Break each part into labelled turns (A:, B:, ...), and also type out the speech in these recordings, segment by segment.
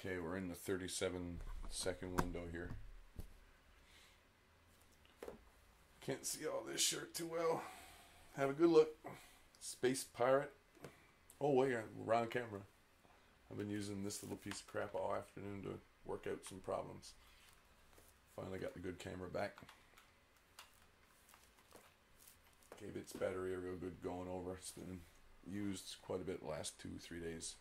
A: Okay, we're in the 37-second window here. Can't see all this shirt too well. Have a good look. Space Pirate. Oh wait, we're on camera. I've been using this little piece of crap all afternoon to work out some problems. Finally got the good camera back. Gave its battery a real good going over. It's been used quite a bit the last 2-3 days.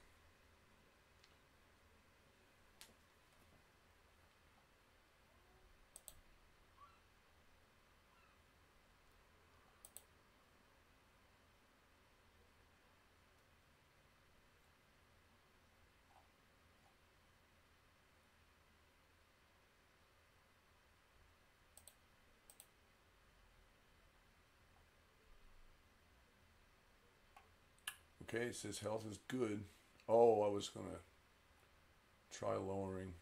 A: Okay, it says health is good. Oh, I was going to try lowering.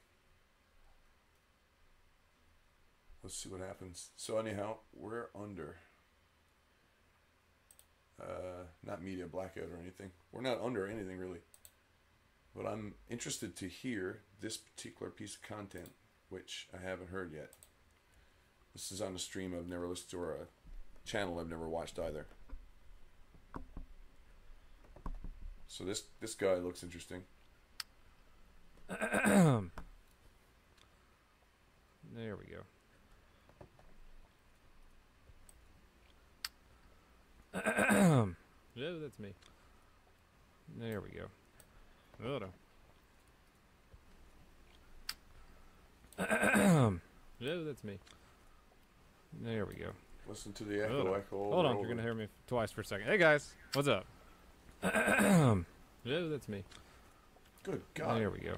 A: Let's see what happens. So anyhow, we're under. Not media blackout or anything. We're not under anything really. But I'm interested to hear this particular piece of content, which I haven't heard yet. This is on a stream I've never listened to, or a channel I've never watched either. So this guy looks interesting.
B: There we go. Yeah, that's me. There we go. Oh no. Yeah, that's me. There we go.
A: Listen to the echo.
B: Hold on, you're gonna hear me twice for a second. Hey guys, what's up? Yeah, that's me.
A: Good God.
B: There we go.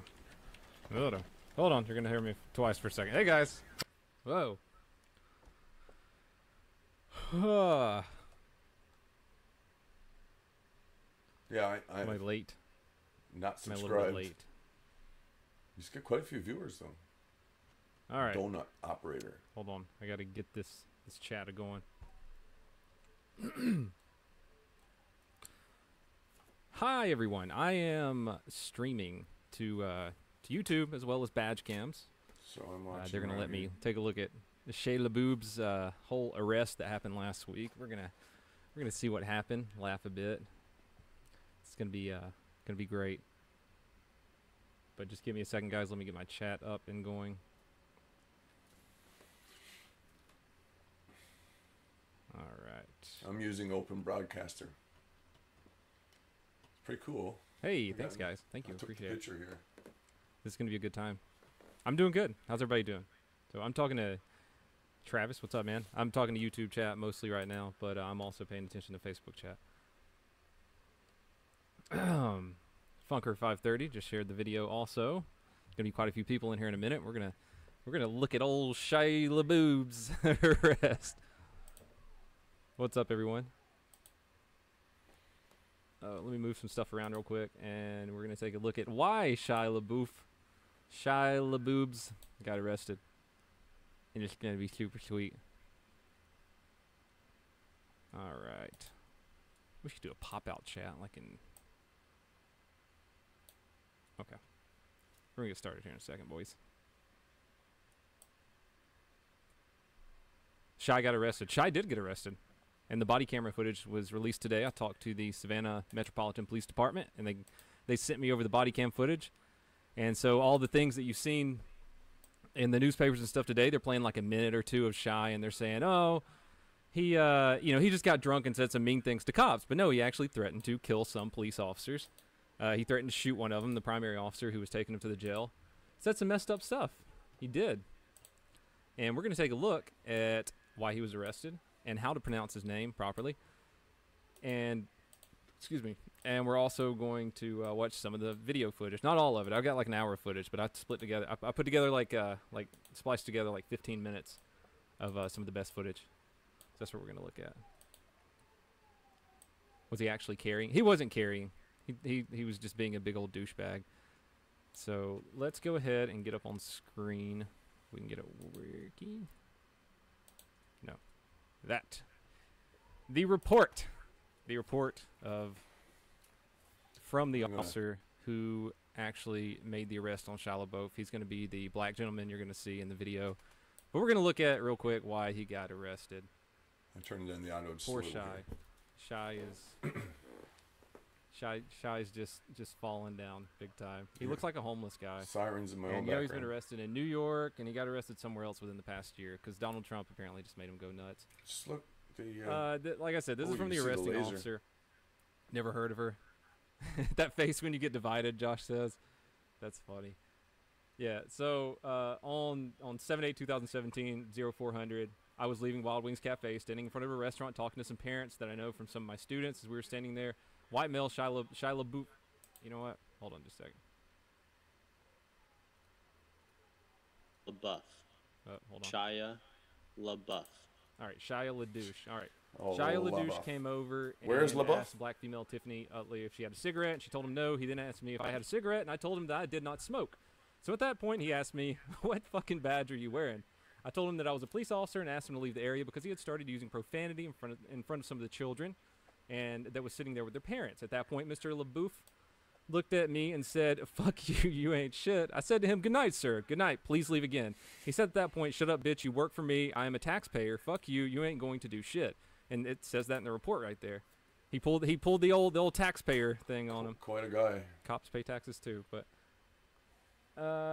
B: Hold on, you're gonna hear me twice for a second. Hey guys. Whoa.
A: Yeah,
B: Am I late?
A: Not
B: Am I a
A: subscribed.
B: little bit late?
A: He's got quite a few viewers though.
B: All right.
A: Donut operator.
B: Hold on, I gotta get this chat going. Hi everyone, I am streaming to YouTube as well as badge cams.
A: So I'm watching.
B: They're gonna let me take a look at Shayla Boob's whole arrest that happened last week. We're gonna see what happened. Laugh a bit. It's gonna be great. But just give me a second, guys. Let me get my chat up and going. All right.
A: I'm using Open Broadcaster. It's pretty cool.
B: Hey, thanks guys. Thank you.
A: I took
B: Appreciate
A: the picture here.
B: This is going to be a good time. I'm doing good. How's everybody doing? So I'm talking to Travis. What's up, man? I'm talking to YouTube chat mostly right now, but I'm also paying attention to Facebook chat. Funker530 just shared the video also. Going to be quite a few people in here in a minute. We're going to look at old Shayla Boob's arrest. What's up, everyone? Let me move some stuff around real quick, and we're going to take a look at why Shayla Boobs got arrested. And it's going to be super sweet. Alright. We should do a pop-out chat like in... Okay. We're going to get started here in a second, boys. Shy got arrested. Shy did get arrested. And the body camera footage was released today. I talked to the Savannah Metropolitan Police Department, and they sent me over the body cam footage. And so all the things that you've seen in the newspapers and stuff today, they're playing like a minute or two of Shy, and they're saying, oh, he just got drunk and said some mean things to cops. But no, he actually threatened to kill some police officers. He threatened to shoot one of them, the primary officer who was taking him to the jail. Said some messed up stuff. He did. And we're going to take a look at why he was arrested and how to pronounce his name properly. And, excuse me, and we're also going to watch some of the video footage. Not all of it. I've got like an hour of footage, but I split together. I put together like spliced together like 15 minutes of some of the best footage. So that's what we're going to look at. Was he actually carrying? He wasn't carrying. He was just being a big old douchebag. So let's go ahead and get up on screen. We can get it working. No. That. The report. The report from the officer who actually made the arrest on Shia LaBeouf. He's going to be the black gentleman you're going to see in the video. But we're going to look at real quick why he got arrested.
A: I'm turning down the auto.
B: Poor Shy. Shy is just falling down big time. He looks like a homeless guy.
A: Sirens in my own
B: And
A: background.
B: he's been arrested in New York, and he got arrested somewhere else within the past year because Donald Trump apparently just made him go nuts.
A: Just look. The,
B: Like I said, this is from the
A: you see the
B: arresting
A: laser.
B: officer. Never heard of her. That face when you get divided, Josh says. That's funny. Yeah, so on 7/8/2017, 0400, I was leaving Wild Wings Cafe, standing in front of a restaurant, talking to some parents that I know from some of my students as we were standing there. White male, Shia LaBeouf. You know what? Hold on just a second.
C: LaBeouf.
B: Hold on.
C: Shia LaBeouf.
B: All right, Shia LaDouche. All right.
A: Oh,
B: Shia
A: LaBeouf.
B: LaDouche came over and
A: Where's LaBeouf?
B: asked black female Tiffany Utley if she had a cigarette, and she told him no. He then asked me if I had a cigarette, and I told him that I did not smoke. So at that point, he asked me, what fucking badge are you wearing? I told him that I was a police officer and asked him to leave the area because he had started using profanity in front of some of the children and that was sitting there with their parents. At that point, Mr. LaBeouf looked at me and said, fuck you, you ain't shit. I said to him, good night, sir. Good night. Please leave again. He said at that point, shut up, bitch. You work for me. I am a taxpayer. Fuck you. You ain't going to do shit. And it says that in the report right there. He pulled the old taxpayer thing on him.
A: Quite a guy.
B: Cops pay taxes too, but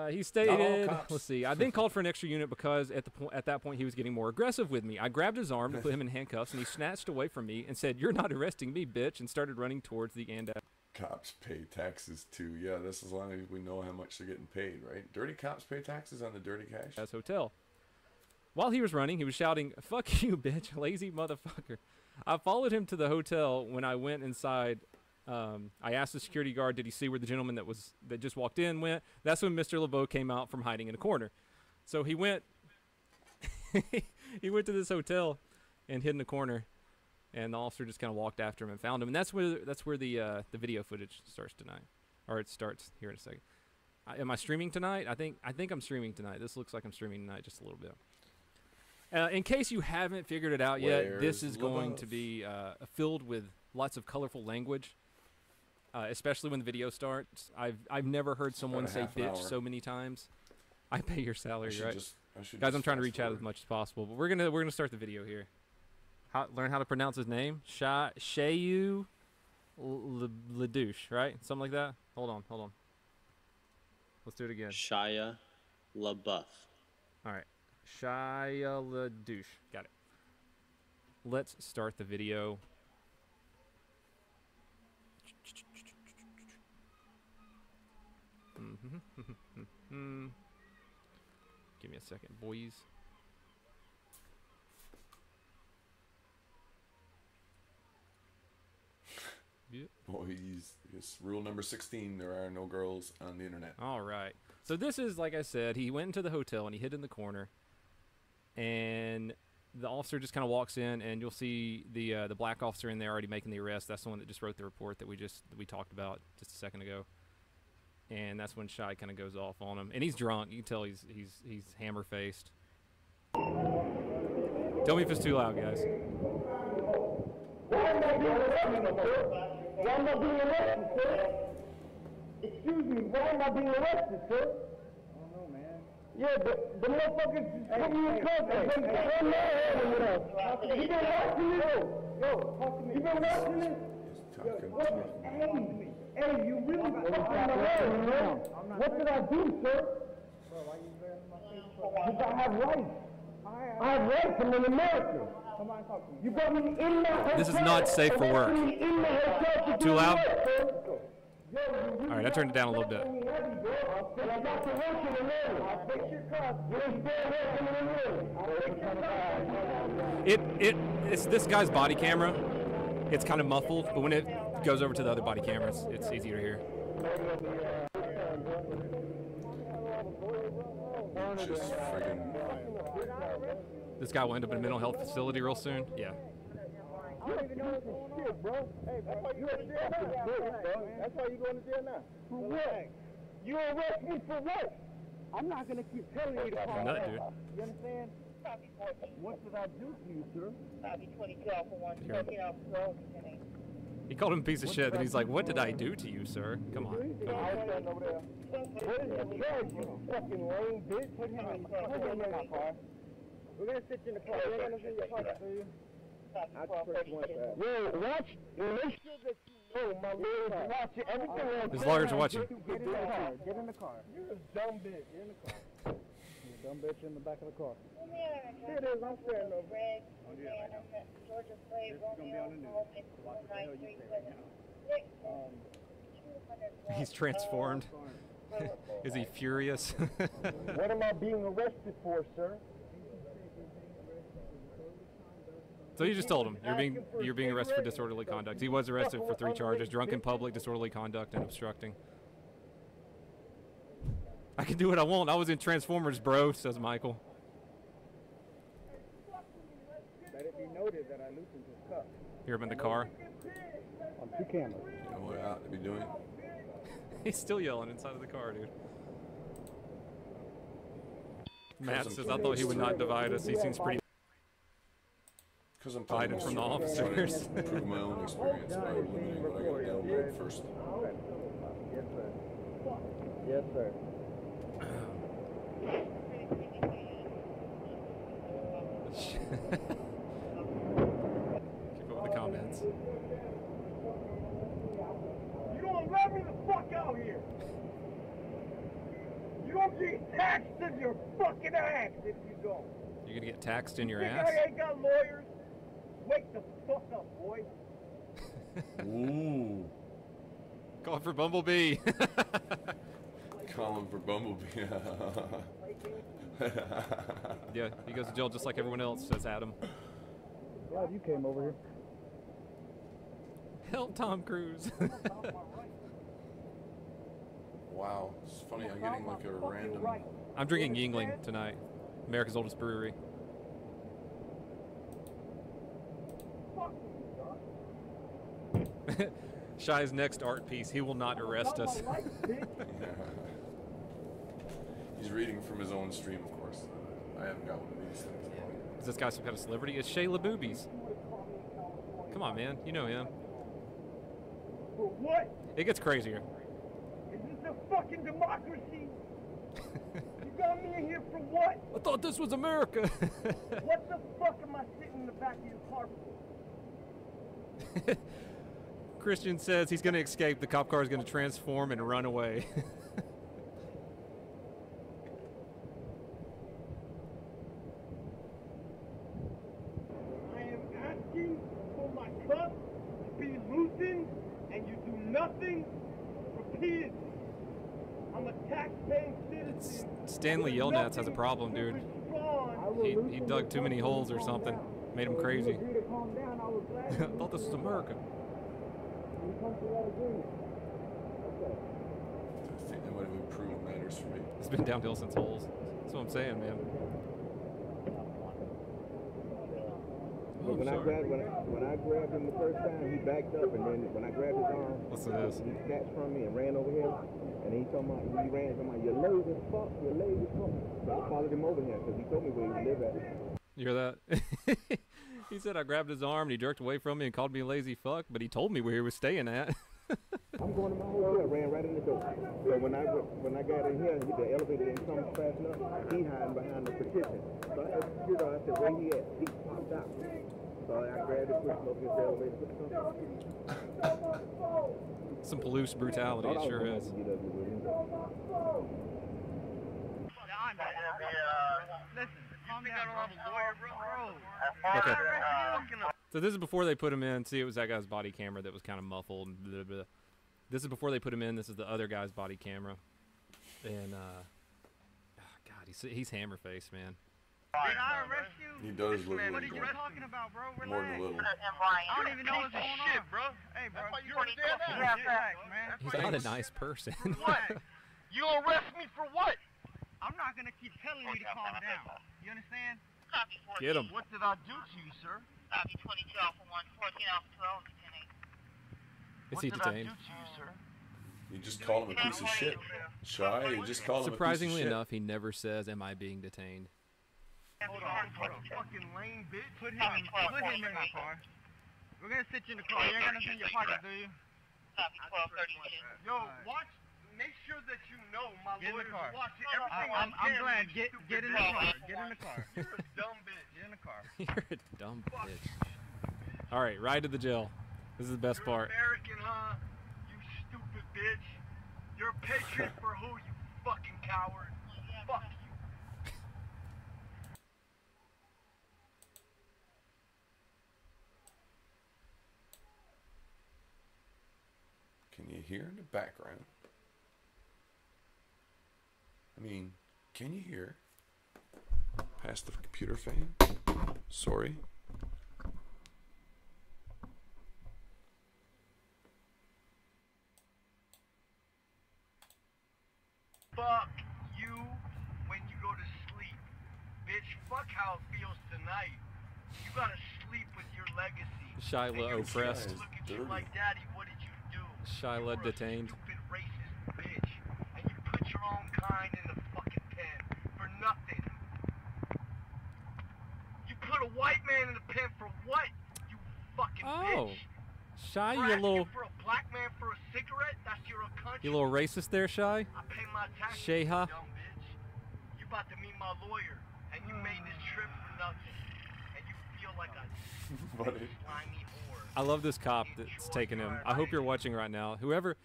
B: he stated,
A: cops.
B: let's see, I then called for an extra unit because at that point he was getting more aggressive with me. I grabbed his arm to put him in handcuffs, and he snatched away from me and said, you're not arresting me, bitch, and started running towards the end.
A: Cops pay taxes too. Yeah, that's as long as we know how much they're getting paid, right? Dirty cops pay taxes on the dirty cash.
B: As hotel. While he was running, he was shouting, fuck you, bitch, lazy motherfucker. I followed him to the hotel. When I went inside, I asked the security guard, did he see where the gentleman that just walked in went? That's when Mr. LeBeau came out from hiding in a corner. So he went he went to this hotel and hid in the corner, and the officer just kind of walked after him and found him. And that's where the video footage starts tonight, or it starts here in a second. Am I streaming tonight? I think I'm streaming tonight. This looks like I'm streaming tonight just a little bit. In case you haven't figured it out yet, this is going to be filled with lots of colorful language, especially when the video starts. I've never heard someone say bitch so many times. I pay your salary, right? Guys, I'm trying to reach out as much as possible, but we're gonna start the video here. Learn how to pronounce his name. Shayu LaDouche, right? Something like that. Hold on. Let's do it again.
C: Shia LaBeouf.
B: All right. Shia LaDouche. Got it. Let's start the video. Give me a second, boys.
A: Boys, it's rule number 16. There are no girls on the internet.
B: All right. So this is, like I said, he went into the hotel and he hid in the corner. And the officer just kind of walks in, and you'll see the black officer in there already making the arrest. That's the one that just wrote the report that we talked about just a second ago. And that's when Shy kind of goes off on him, and he's drunk. You can tell he's hammer faced. Tell me if it's too loud, guys.
D: Why am I being arrested, sir? Excuse me, why am I being arrested, sir?
E: I don't know, man.
D: Yeah, but the motherfuckers just put me in cuffs. You been watching this? Yo, talk to me. You been watching this? Hey, you really fucking my head, man. What did I do, sir?
E: Bro, why you wearing my face?
D: Because I have rights. I have rights. I'm in America.
E: Come on, talk to me.
D: You got me in my hotel.
B: This is not safe for work.
D: In my hotel.
B: Too loud?
D: All
B: right, I turned it down a little bit. It's this guy's body camera. It's kind of muffled, but when it goes over to the other body cameras, it's easier to hear.
A: Just friggin'.
B: This guy will end up in a mental health facility real soon. Yeah.
D: I don't even know this is shit, bro. Hey, that's why you going to jail now. That's why you going to jail now. For what? You arrest me for what? I'm not going to keep telling you to call
B: Nut, dude.
D: You understand? What did I do to you, sir?
B: Here. He called him a piece of shit. Then he's like, "What did I do to you, sir? Come on."
D: I was standing over there. What is your charge, you fucking lame bitch? Put him in my car. We're gonna sit you in the car. We're gonna sit your pocket for you. I press one side. Yo, watch. Make sure that you know my lawyer's watching everything else.
B: His lawyer's watching.
D: Get in the car. Get in the car. You're a dumb bitch. Get in the car. You're a dumb bitch in the back of the car. Here it is. I'm standing over.
E: This is gonna be on the news. Watch what the hell you say right now.
B: He's transformed. Is he furious?
D: What am I being arrested for, sir?
B: So you just told him you're being arrested for disorderly conduct. He was arrested for 3 charges: drunk in public, disorderly conduct, and obstructing. I can do what I want. I was in Transformers, bro, says Michael.
E: Let it be noted that I loosened his cuff
B: Hear him in the car.
E: on 2 cameras.
A: You know what I ought to be doing?
B: He's still yelling inside of the car, dude. Matt says, I thought he would not divide us. He seems pretty
A: Because I'm
B: divided from the officers.
A: Prove my own experience by eliminating what I got to download first.
E: Yes, sir. Yes, sir.
B: Keep up with the comments.
D: You don't let me the fuck out here. You don't get taxed in your fucking ass if you don't.
B: You're gonna get taxed in your
D: Think
B: ass?
D: I ain't got lawyers. Wake the fuck up, boy.
A: Ooh.
B: Call for Bumblebee.
A: Calling for Bumblebee.
B: Yeah, he goes to jail just like everyone else, says Adam.
E: Glad you came over here.
B: Help Tom Cruise.
A: Wow. It's funny, I'm getting like a random...
B: I'm drinking Yingling tonight, America's oldest brewery. Shy's next art piece, he will not arrest us.
A: He's reading from his own stream, of course. I haven't got one of these things.
B: Is this guy some kind of celebrity? It's Shayla Boobies. Come on, man. You know him.
D: For what?
B: It gets crazier.
D: Is this a fucking democracy? You got me in here for what?
B: I thought this was America.
D: What the fuck am I sitting in the back of your car for?
B: Christian says he's going to escape. The cop car is going to transform and run away.
D: I am asking for my cuff to be loosened, and you do nothing repeatedly. I'm a tax-paying citizen.
B: Stanley Yelnats has a problem, dude. He dug too many holes or something. Made him crazy. I thought this was America.
A: I think that might have improved matters for me.
B: It's been downhill since holes. That's what I'm saying, man. Oh,
F: When I grabbed him the first time, he backed up, and then when I grabbed his arm,
B: Listen to this.
F: he snatched from me and ran over here. And he told me, he ran, talking about, you're lazy as fuck, you're lazy as fuck. So I followed him over here because he told me where he lived at.
B: You hear that? He said I grabbed his arm and he jerked away from me and called me a lazy fuck, but he told me where he was staying at.
F: I'm going to my hotel, ran right in the door. So when I got in here, the elevator didn't come fast enough. He hiding behind the partition. So I asked the security, I said, where he at? He popped out. So I grabbed it, pushed him over his elevator, put something.
B: Some police brutality, it sure is. Okay. So this is before they put him in. See, it was that guy's body camera that was kind of muffled. And blah, blah. This is before they put him in. This is the other guy's body camera. And, God, he's hammer face, man.
D: Did I arrest you?
A: He does look
D: What are
A: like
D: you talking about, bro? Relax.
A: more than a little.
D: I don't even know what's going on. Bro. Hey, bro. Relax, man.
B: He's not a nice person.
D: What? You arrest me for what? I'm not gonna keep telling you to calm down. You understand?
B: Get him.
D: What did I do to you, sir?
G: Copy 22 Alpha 1, 14 Alpha 12, detained.
B: Is he detained?
D: What did I do to you, sir?
A: You just called him a piece of shit. Shy, you just called him a piece of
B: Surprisingly
A: shit.
B: enough, he never says, "Am I being detained?"
D: Hold on, fucking lame bitch. Put him in my car. We're gonna sit you in the car. You ain't gonna send your pockets, do you?
G: Copy 1232.
D: Yo, watch. Make sure that you know my lawyers watching everything on camera. I'm glad. Get in the car. Get in the car. You're a dumb bitch. Get in the car.
B: You're a dumb bitch. All right, ride to the jail. This is the best part.
D: American, huh? You stupid bitch. You're a patriot for who, you fucking coward? Fuck you.
A: Can you hear in the background? I mean, can you hear? Past the computer fan? Sorry.
D: Fuck you when you go to sleep. Bitch, fuck how it feels tonight. You gotta sleep with your legacy.
B: Shiloh oppressed.
D: Look at you like, Daddy, what did you do?
B: Shiloh
D: You were
B: detained.
D: A stupid racist bitch. And you put your own kind in the fucking pen for nothing. You put a white man in the pen for what? You fucking
B: Oh,
D: bitch.
B: Shy,
D: For
B: you
D: asking
B: little,
D: for a black man for a cigarette? That's your country.
B: you little racist there, Shy.
D: I pay my taxes,
B: Sheha.
D: you dumb bitch. You about to meet my lawyer, and you made this trip for nothing. And you feel like a
A: Buddy.
D: slimy whore.
B: I love this cop that's taking him. I hope you're watching right now. Whoever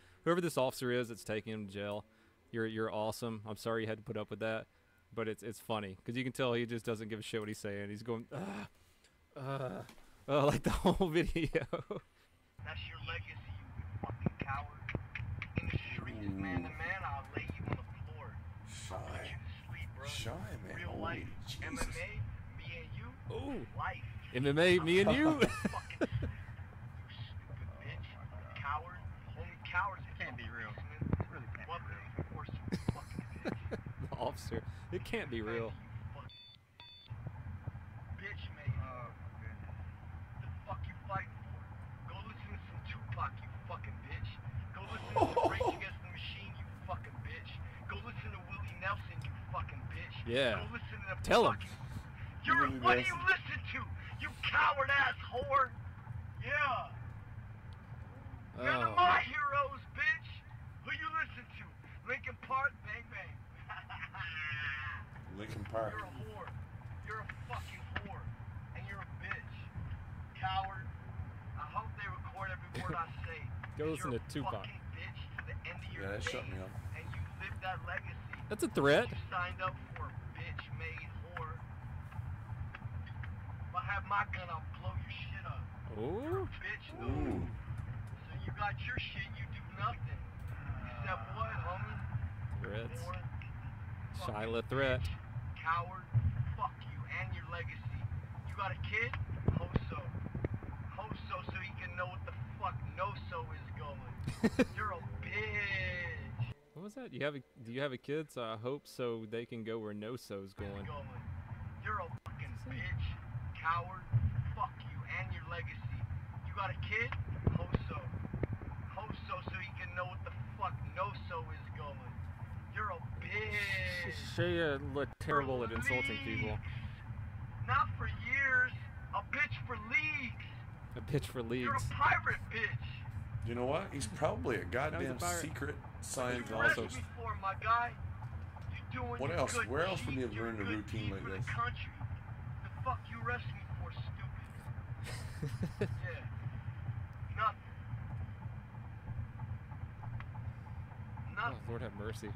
B: this officer is that's taking him to jail, you're awesome. I'm sorry you had to put up with that, but it's funny because you can tell he just doesn't give a shit what he's saying. He's going, like the whole video.
D: That's your legacy, you fucking coward. In the streets, man to man, I'll lay you on the floor.
A: Shy.
D: I'll put you to sleep, bro.
A: Shy, man.
D: Real
A: Holy
D: life.
A: Jesus.
D: MMA, me and you,
B: Ooh.
D: life.
B: MMA, me and you.
D: Fucking stupid bitch. Coward. Only cowards can't be real. It really can't be real. Of course, you fucking bitch.
B: The officer. It can't be real.
D: Bitch, mate. Oh, goodness. The fuck you fighting for? Go listen to some Tupac, you fucking bitch. Go listen to some Rage Against the Machine, you fucking bitch. Go listen to Willie Nelson, you fucking bitch.
B: Yeah.
D: Go listen to the
B: Tell him.
D: What do you listen to? You coward ass whore. Yeah. None of my heroes, bitch. Who you listen to? Linkin Park, bang bang.
A: Linkin Park.
D: You're a whore. You're a fucking whore. And you're a bitch. Coward. I hope they record every word I say.
B: Go listen
D: You're
B: to
D: a
B: Tupac.
D: fucking bitch to the end of your
A: Yeah, that shut
D: days,
A: me up.
D: and you live that legacy.
B: That's a threat.
D: You signed up for a bitch made whore. If I have my gun, I'll blow your shit up.
B: Ooh.
D: Bitch,
A: Ooh.
D: so you got your shit, you do nothing. Except what, homie?
B: Threats.
D: Whore.
B: Shyla
D: Fucking
B: threat.
D: bitch. Coward. Fuck you and your legacy. You got a kid? Hoso. Hoso so he can know what the fuck no-so is going. You're a bitch.
B: What was that? Do you have a kid? So I hope so they can go where no so's going.
D: You're a fucking bitch. Coward. Fuck you and your legacy. You got a kid? Hoso. Hoso so he can know what the fuck no-so is going. You're a bitch.
B: She look terrible at insulting people.
D: Not for years. A bitch for leagues.
B: A bitch for
D: You're
B: leagues.
D: a pirate bitch.
A: You know what? He's probably a goddamn
B: pirate.
A: secret
D: You
A: scientist.
B: also-
D: arrest me for, my guy. You doing
A: What
D: your
A: else?
D: good
A: Where else would
D: deed,
A: you have
D: your
A: learned a
D: good
A: routine
D: deed
A: like
D: for
A: this?
D: The country. The fuck you arrest me for, stupid? Yeah. Nothing.
B: Oh,
D: Nothing.
B: Lord have mercy.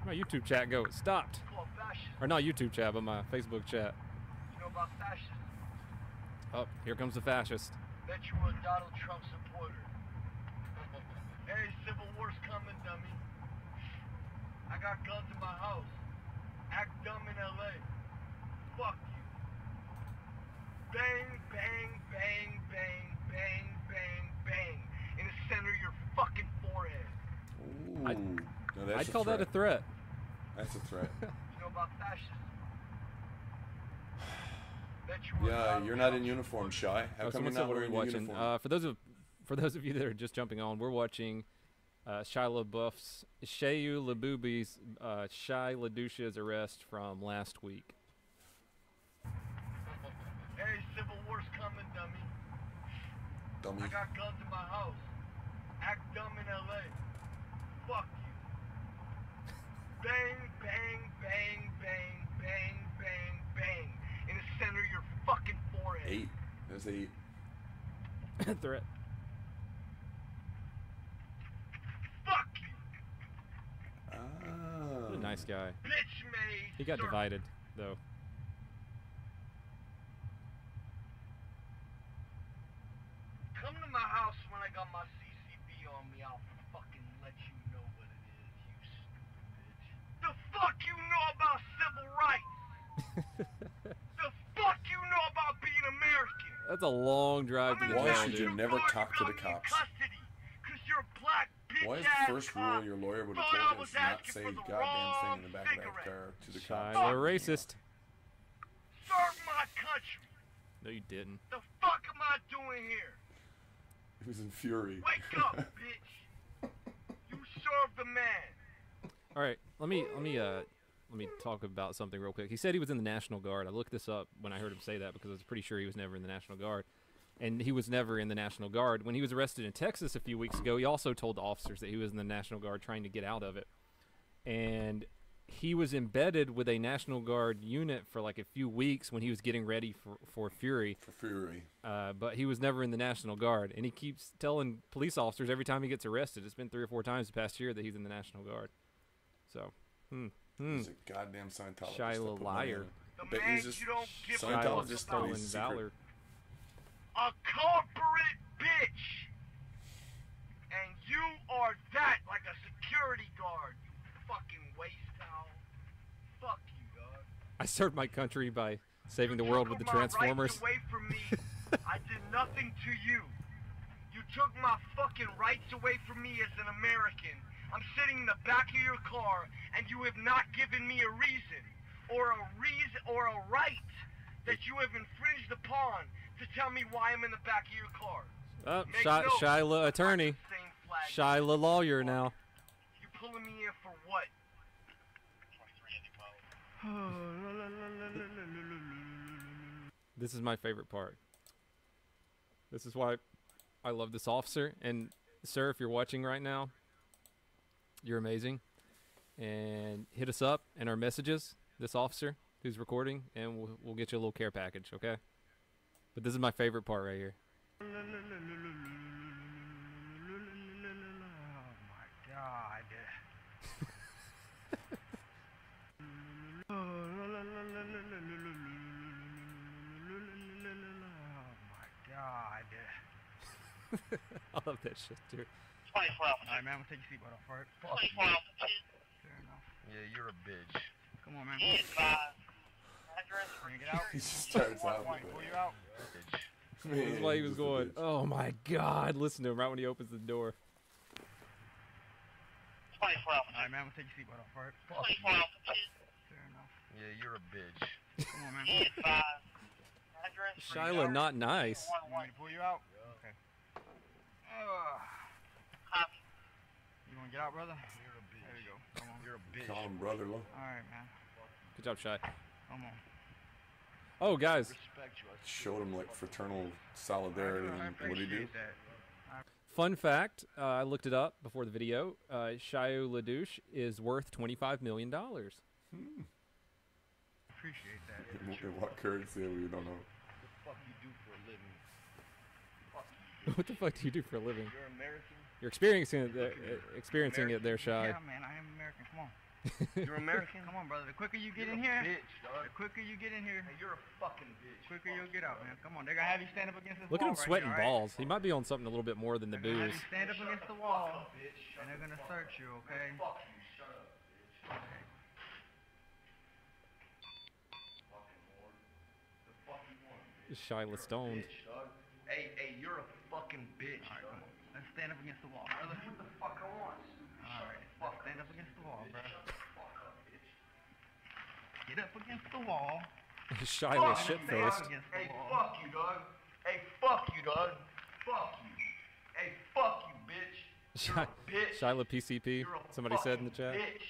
B: My YouTube chat go. It stopped.
D: It's called fascism.
B: Or not YouTube chat, but my Facebook chat.
D: You know about fascism?
B: Oh, here comes the fascist.
D: Bet you were a Donald Trump supporter. Hey, Civil War's coming, dummy. I got guns in my house. Act dumb in LA. Fuck you. Bang, bang, bang, bang, bang, bang, bang. In the center of your fucking forehead.
A: Ooh. No, that's
B: I'd call that a threat.
A: That's a threat.
D: You know about fascism? Bet you were a
A: Yeah,
D: Donald
A: you're not in
D: Trump
A: uniform,
D: supporter.
A: Shy. How come
B: Someone
A: you're
B: said
A: not
B: what are we
A: wearing your
B: watching?
A: uniform?
B: For those of you that are just jumping on, we're watching Shia LaBeouf's Shayu Labubi's Shai LaDouche's arrest from last week.
D: Hey, Civil War's coming, dummy.
A: dummy.
H: I got guns in my house. Act dumb in LA. Fuck you. Bang, bang, bang, bang, bang, bang, bang. In the center of your fucking forehead.
A: 8. There's 8.
B: Threat.
H: Fuck you.
A: Ah.
B: What a nice guy.
H: Bitch made.
B: He got divided, though.
H: Come to my house when I got my CCB on me. I'll fucking let you know what it is, you stupid bitch. The fuck you know about civil rights? The fuck you know about being American?
B: That's a long drive to the
A: Why
B: jail,
A: should you
B: dude.
A: never talk to the cops?
H: Cause you're a black bitch.
A: Why is the first rule your lawyer would have told you is not say a goddamn thing in the back of that car to the cops?
B: Shiloh racist.
H: Serve my country.
B: No, you didn't.
H: The fuck am I doing here?
A: He was in fury.
H: Wake up, bitch. You serve the man.
B: All right, let me talk about something real quick. He said he was in the National Guard. I looked this up when I heard him say that because I was pretty sure he was never in the National Guard. And he was never in the National Guard. When he was arrested in Texas a few weeks ago, he also told the officers that he was in the National Guard trying to get out of it. And he was embedded with a National Guard unit for like a few weeks when he was getting ready for Fury.
A: For Fury.
B: But he was never in the National Guard. And he keeps telling police officers every time he gets arrested, it's been 3 or 4 times the past year, that he's in the National Guard. So,
A: He's a goddamn Scientologist.
B: Shiloh liar.
H: The man
A: He's just
H: you don't give a
B: Shiloh
H: fuck
B: stolen
H: about.
B: valor.
H: A corporate bitch. And you are that, like a security guard, you fucking waste towel. Fuck you, dog.
B: I served my country by saving the world with the
H: You took my
B: Transformers.
H: rights away from me. I did nothing to you. You took my fucking rights away from me as an American. I'm sitting in the back of your car, and you have not given me a reason or a right that you have infringed upon to tell me why I'm in the back of your car. Make note,
B: Shiloh attorney.
H: same flag.
B: Shiloh lawyer now.
H: You pulling me in for what?
B: This is my favorite part. This is why I love this officer. And, sir, if you're watching right now, you're amazing. And hit us up in our messages, this officer who's recording, and we'll get you a little care package, okay? But this is my favorite part right here.
H: Oh my god. Oh my god.
B: I love that shit, dude.
G: 24 hours.
H: Alright, man, I'm gonna take your seatbelt off, alright?
G: 24 hours.
H: Fair enough.
C: Yeah, you're a bitch.
H: Come on, man.
G: He advised. Address for
H: Can you get out?
A: He just starts out
H: Point,
A: with
H: pull
A: it.
H: you out.
B: This is why he was going, oh my god. Listen to him right when he opens the door.
G: 24 hours.
H: Alright, man, I'm gonna take your seatbelt off, alright?
G: 24 hours.
H: Fair enough.
C: Yeah, you're a bitch.
H: Come on, man.
G: He advised. Address for
B: Shiloh, not nice.
H: You want me to pull you out? Okay.
G: Copy.
H: You wanna get out, brother? You're a bitch. There you go. Come on.
C: You're a bitch.
A: Call him brother, look.
H: Alright, man.
B: Good job, Shy.
H: Come on.
B: Oh, guys.
C: Respect you.
A: Showed him like fraternal solidarity,
H: I
A: and what did he do?
H: appreciate that.
B: Fun fact, I looked it up before the video. Shiloh LaDouche is worth $25 million.
H: Appreciate that.
A: In what currency, we don't know.
C: What the fuck you do for a living? Fuck you.
B: What the fuck do you do for a living?
C: You're American.
B: You're experiencing it there, Shy.
H: Yeah, man, I am American. Come on.
C: You're American.
H: Come on, brother. The quicker you get
C: You're
H: in
C: a
H: here,
C: bitch, dog.
H: the quicker you get in here,
C: Hey, you're a fucking bitch.
H: the quicker you'll get out, man. Come on. They're gonna have you stand up against this
B: Look at
H: wall
B: him
H: right
B: sweating
H: here, all right?
B: balls. He might be on something a little bit more than the
H: They're gonna
B: booze.
H: have you stand up against the wall, and they're gonna search you, okay?
C: Fuck you. Shut up, bitch. Fucking whore. The fuck you want, bitch?
B: Shiloh stoned.
C: Bitch, dog. Hey, you're a fucking bitch,
H: All right,
C: dog.
H: come on. Let's stand up against the wall, brother.
C: What the fuck I want?
H: All right, let's stand up against the wall, bro.
C: Shut the fuck up, bitch.
H: Get up against the wall.
B: Shiloh
H: Fuck,
B: shit
H: stand up
B: faced.
H: against the
C: Hey,
H: wall.
C: fuck you, dog. Hey, fuck you, dog. Fuck you. Hey, fuck you, bitch. You're a bitch.
B: Shiloh PCP.
C: You're a
B: Somebody said in the
C: fucking
B: chat.
C: Bitch.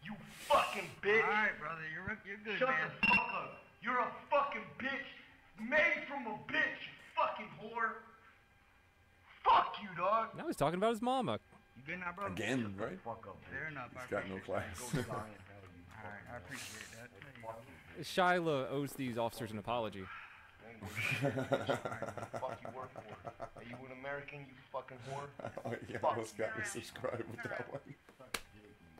C: You fucking bitch.
H: All right, brother. You're good,
C: Shut
H: man.
C: the fuck up. You're a fucking bitch. Made from a bitch, you fucking whore. Fuck you, dog.
B: Now he's talking about his mama.
I: You good now, bro?
A: Again, right?
C: Fuck up,
I: Fair enough.
A: He's got no class.
C: Go die in hell, you
I: Alright, I appreciate that.
B: Shyla owes these officers an apology.
C: fuck you work for? Are you an American, you fucking whore?
A: Oh, you almost got me subscribed with that one.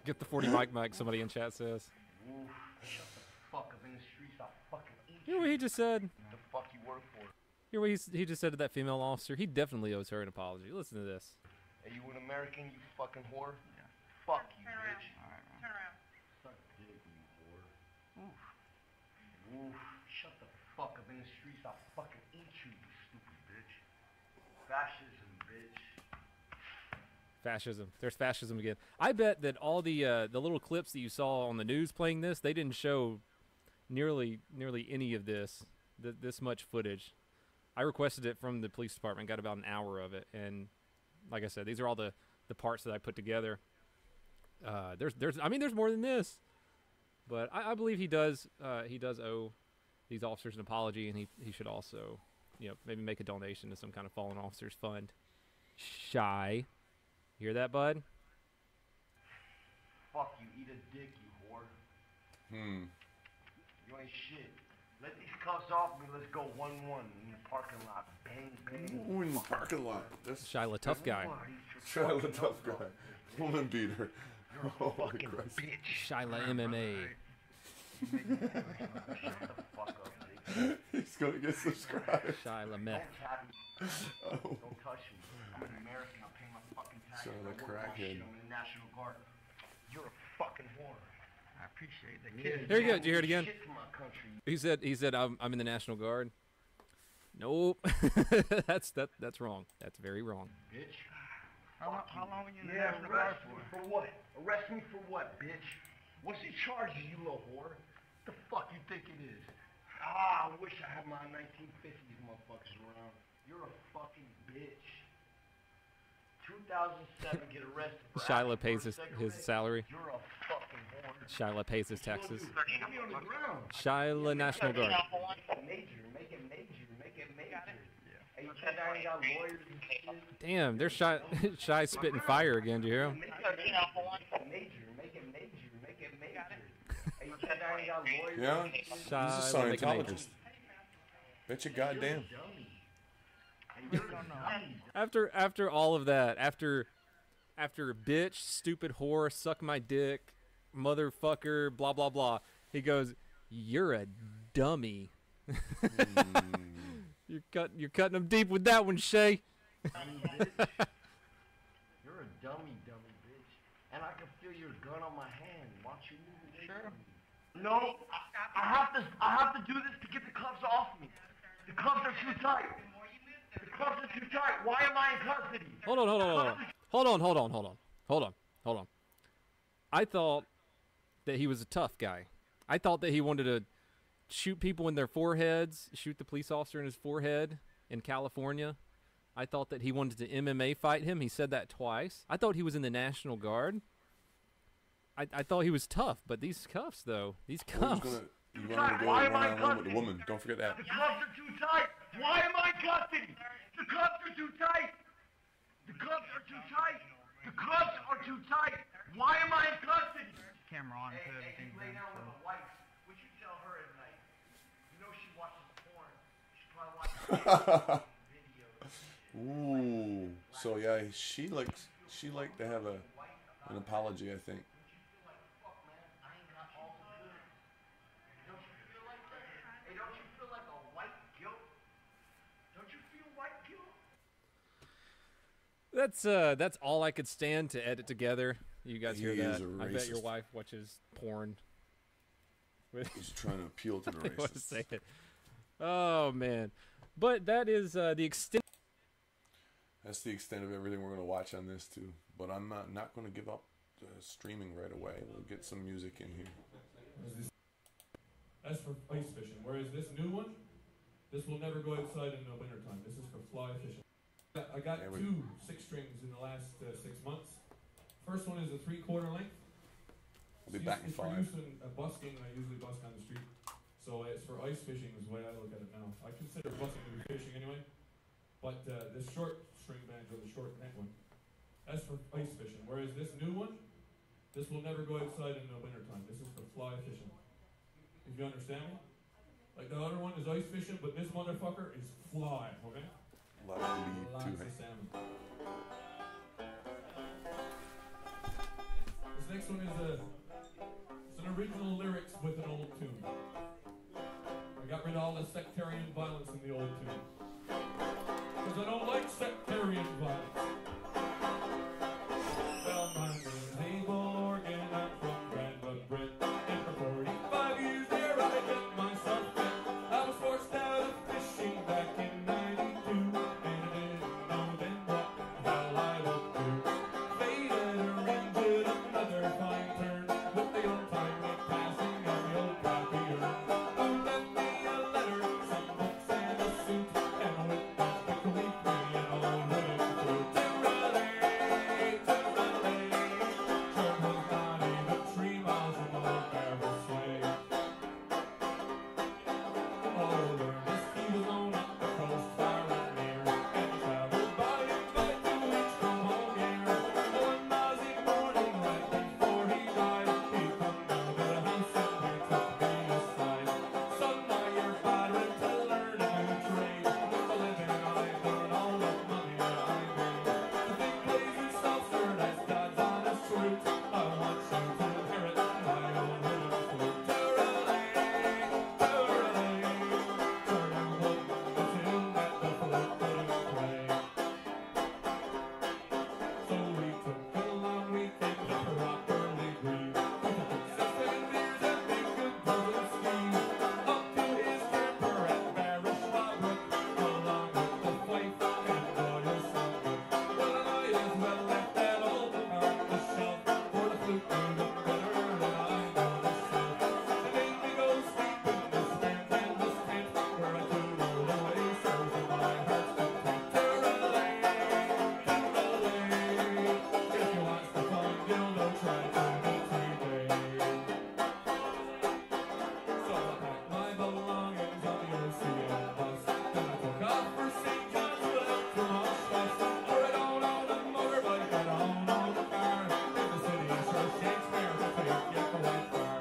B: Get the 40 mic, somebody in chat says.
C: Oof, shut the fuck up in the streets, I'll fucking eat
B: You know what he just said?
C: the fuck you work for?
B: You know what he just said to that female officer? He definitely owes her an apology. Listen to this.
C: Are you an American, you fucking whore? Yeah. Fuck you, bitch.
G: Turn around.
C: Suck dick, you whore. Oof. Oof. Shut the fuck up in the streets, I'll fucking eat you, you stupid bitch. Fascism, bitch.
B: Fascism. There's fascism again. I bet that all the little clips that you saw on the news playing this, they didn't show nearly any of this much footage. I requested it from the police department, got about an hour of it, and like I said, these are all the parts that I put together. There's more than this, but I believe he does owe these officers an apology, and he should also, maybe make a donation to some kind of fallen officers fund. Shy, hear that, bud?
C: Fuck you, eat a dick, you whore. You ain't shit. Let these cuffs off me, let's go 1-1 in the parking lot. Bang, bang.
A: Ooh, in the parking lot. That's
B: Shyla, tough guy.
A: Shyla, tough guy. Woman beater.
C: You're a fucking bitch.
B: Shyla MMA.
C: Shut the fuck up, dude.
A: He's gonna get subscribed.
B: Shyla meth.
C: Don't tap me. Don't touch me. I'm an American, I'll pay my fucking taxes.
A: Shyla
C: I work my
A: crackhead.
C: shit, I'm in the National Guard. You're a fucking whore.
I: I appreciate that,
C: Yeah,
I: kid.
B: There you go. Did you hear it again?
C: Shit for my country.
B: He said I'm in the National Guard. Nope. that's wrong. That's very wrong.
C: Bitch.
I: How long were you in the
C: Yeah,
I: National Guard
C: arrest me
I: for?
C: for what? Arrest me for what, bitch? What's he charging you, little whore? What the fuck you think it is? Ah, I wish I had my 1950s motherfuckers around. You're a fucking bitch. 2007, get arrested for
B: Shyla
C: asking
B: pays
C: for a
B: his
C: cigarette.
B: salary.
C: You're a fucking whore.
B: Shyla pays his taxes.
C: Put me on the ground.
B: Shyla National Guard.
C: Major, make it major. Hey, you think I ain't got lawyers and shit?
B: Damn, there's Shy spitting fire again. Do you hear him?
C: Make it major. Hey, you think I ain't got lawyers?
A: Yeah?
C: and shit?
A: He's a
B: Shyla make a major.
A: Scientologist. Bet you goddamn.
B: After all of that, after bitch, stupid whore, suck my dick, motherfucker, blah blah blah, he goes, "You're a dummy." You're cutting them deep with that one, Shay.
C: You're a dummy, bitch. And I can feel your gun on my hand. Watch you move. Sure. No, I have to do this to get the cuffs off me. The cuffs are too tight. The cuffs are too tight. Why am I in custody?
B: Hold on. I thought that he was a tough guy. I thought that he wanted to shoot people in their foreheads, shoot the police officer in his forehead in California. I thought that he wanted to MMA fight him. He said that twice. I thought he was in the National Guard. I thought he was tough, but these cuffs, though, these cuffs.
A: You're gonna go one-on-one with the woman. Don't forget that.
C: The cuffs are too tight. Why am I in custody? The cuffs are too tight. The cuffs are too tight. The cuffs are too tight. Why am I in custody?
I: Camera on,
C: Hey,
I: put
C: hey,
I: everything
C: lay
I: down.
C: down with a wife. What you tell her at night? You know she watches porn. She probably watches videos.
A: Ooh. So yeah, she liked to have an apology, I think.
B: That's all I could stand to edit together. You guys hear
A: He is
B: that?
A: a
B: I bet your
A: racist.
B: wife watches porn.
A: He's trying to appeal to the
B: I want to
A: racists.
B: say it. Oh man, but that is the extent.
A: That's the extent of everything we're going to watch on this too. But I'm not going to give up streaming right away. We'll get some music in here.
J: That's for ice fishing. Whereas this new one, this will never go outside in the wintertime. This is for fly fishing. I got
A: There we-
J: 2 6 strings in the last 6 months. First one is a 3/4 length.
A: We'll be back in
J: It's for
A: 5.
J: use in busking. I usually busk on the street. So it's for ice fishing is the way I look at it now. I consider busking to be fishing anyway. But this short string banjo, the short neck one, that's for ice fishing. Whereas this new one, this will never go outside in the wintertime. This is for fly fishing. If you understand me? Like the other one is ice fishing, but this motherfucker is fly, okay?
A: A lot of bleed
J: Lots
A: too,
J: of
A: hey?
J: salmon. This next one is it's an original lyrics with an old tune. I got rid of all the sectarian violence in the old tune. Because I don't like sectarian violence. Well, my name is Abel Organ, I'm from Brentwood, Brit. And for 45 years there I kept myself fit. I was forced out of fishing back in 92. And I didn't know then what the hell I would do. Fate had arranged another fine turn with the old timely passing of the old copy urn. Who left me a letter, some books and a suit, and with that bequeathed me an old wooden flute. Sure was not even 3 miles from old Barrel Slade. Oh, Ernest, he was on up the coast far and near, and he traveled by and by to each come home here. One mozzie morning, right before he died, he come down to the house and he took me aside. Son, now you're bothering to learn a new trade. For living I've done all the money that I made. The big plays yourself, sir, that's God's honest truth. I want you to inherit my old wooden flute. Turalay, turalay, turning wood, the tune that the flute couldn't play. So we took a long weekend to properly grieve. We took 16 beers and big good puzzle scheme. Up to his camper at Barishwabrook, along with the wife and Doyle Sunbrook. Well, I might as well left that old book on the shelf, for the flute knew them better than I know myself. It made me go sleep in this canvas tent, where I toodled away, serves in my heart's content. Turalay, turalay, if you want the fun, dildo, try to be today. So I packed my belongings on the OCN bus, then I took off for St. John's Wood from Oshkosh, for I don't own a motorbike, I don't own a car. In the city of Shakespeare to take yet quite far.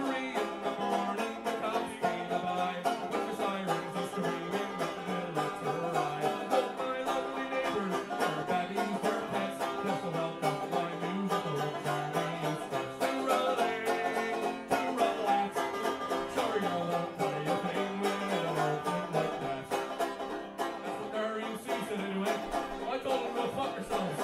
J: 3 in the morning, the cops came by, with their sirens and screaming that the let's ride. But my lovely neighbors, their babbies, their pets, just to welcome my musical journey and steps. Turalay, turalay, sure you won't play a thing with an orphan like that. That's what the RUC said anyway. I told them to go fuck yourselves.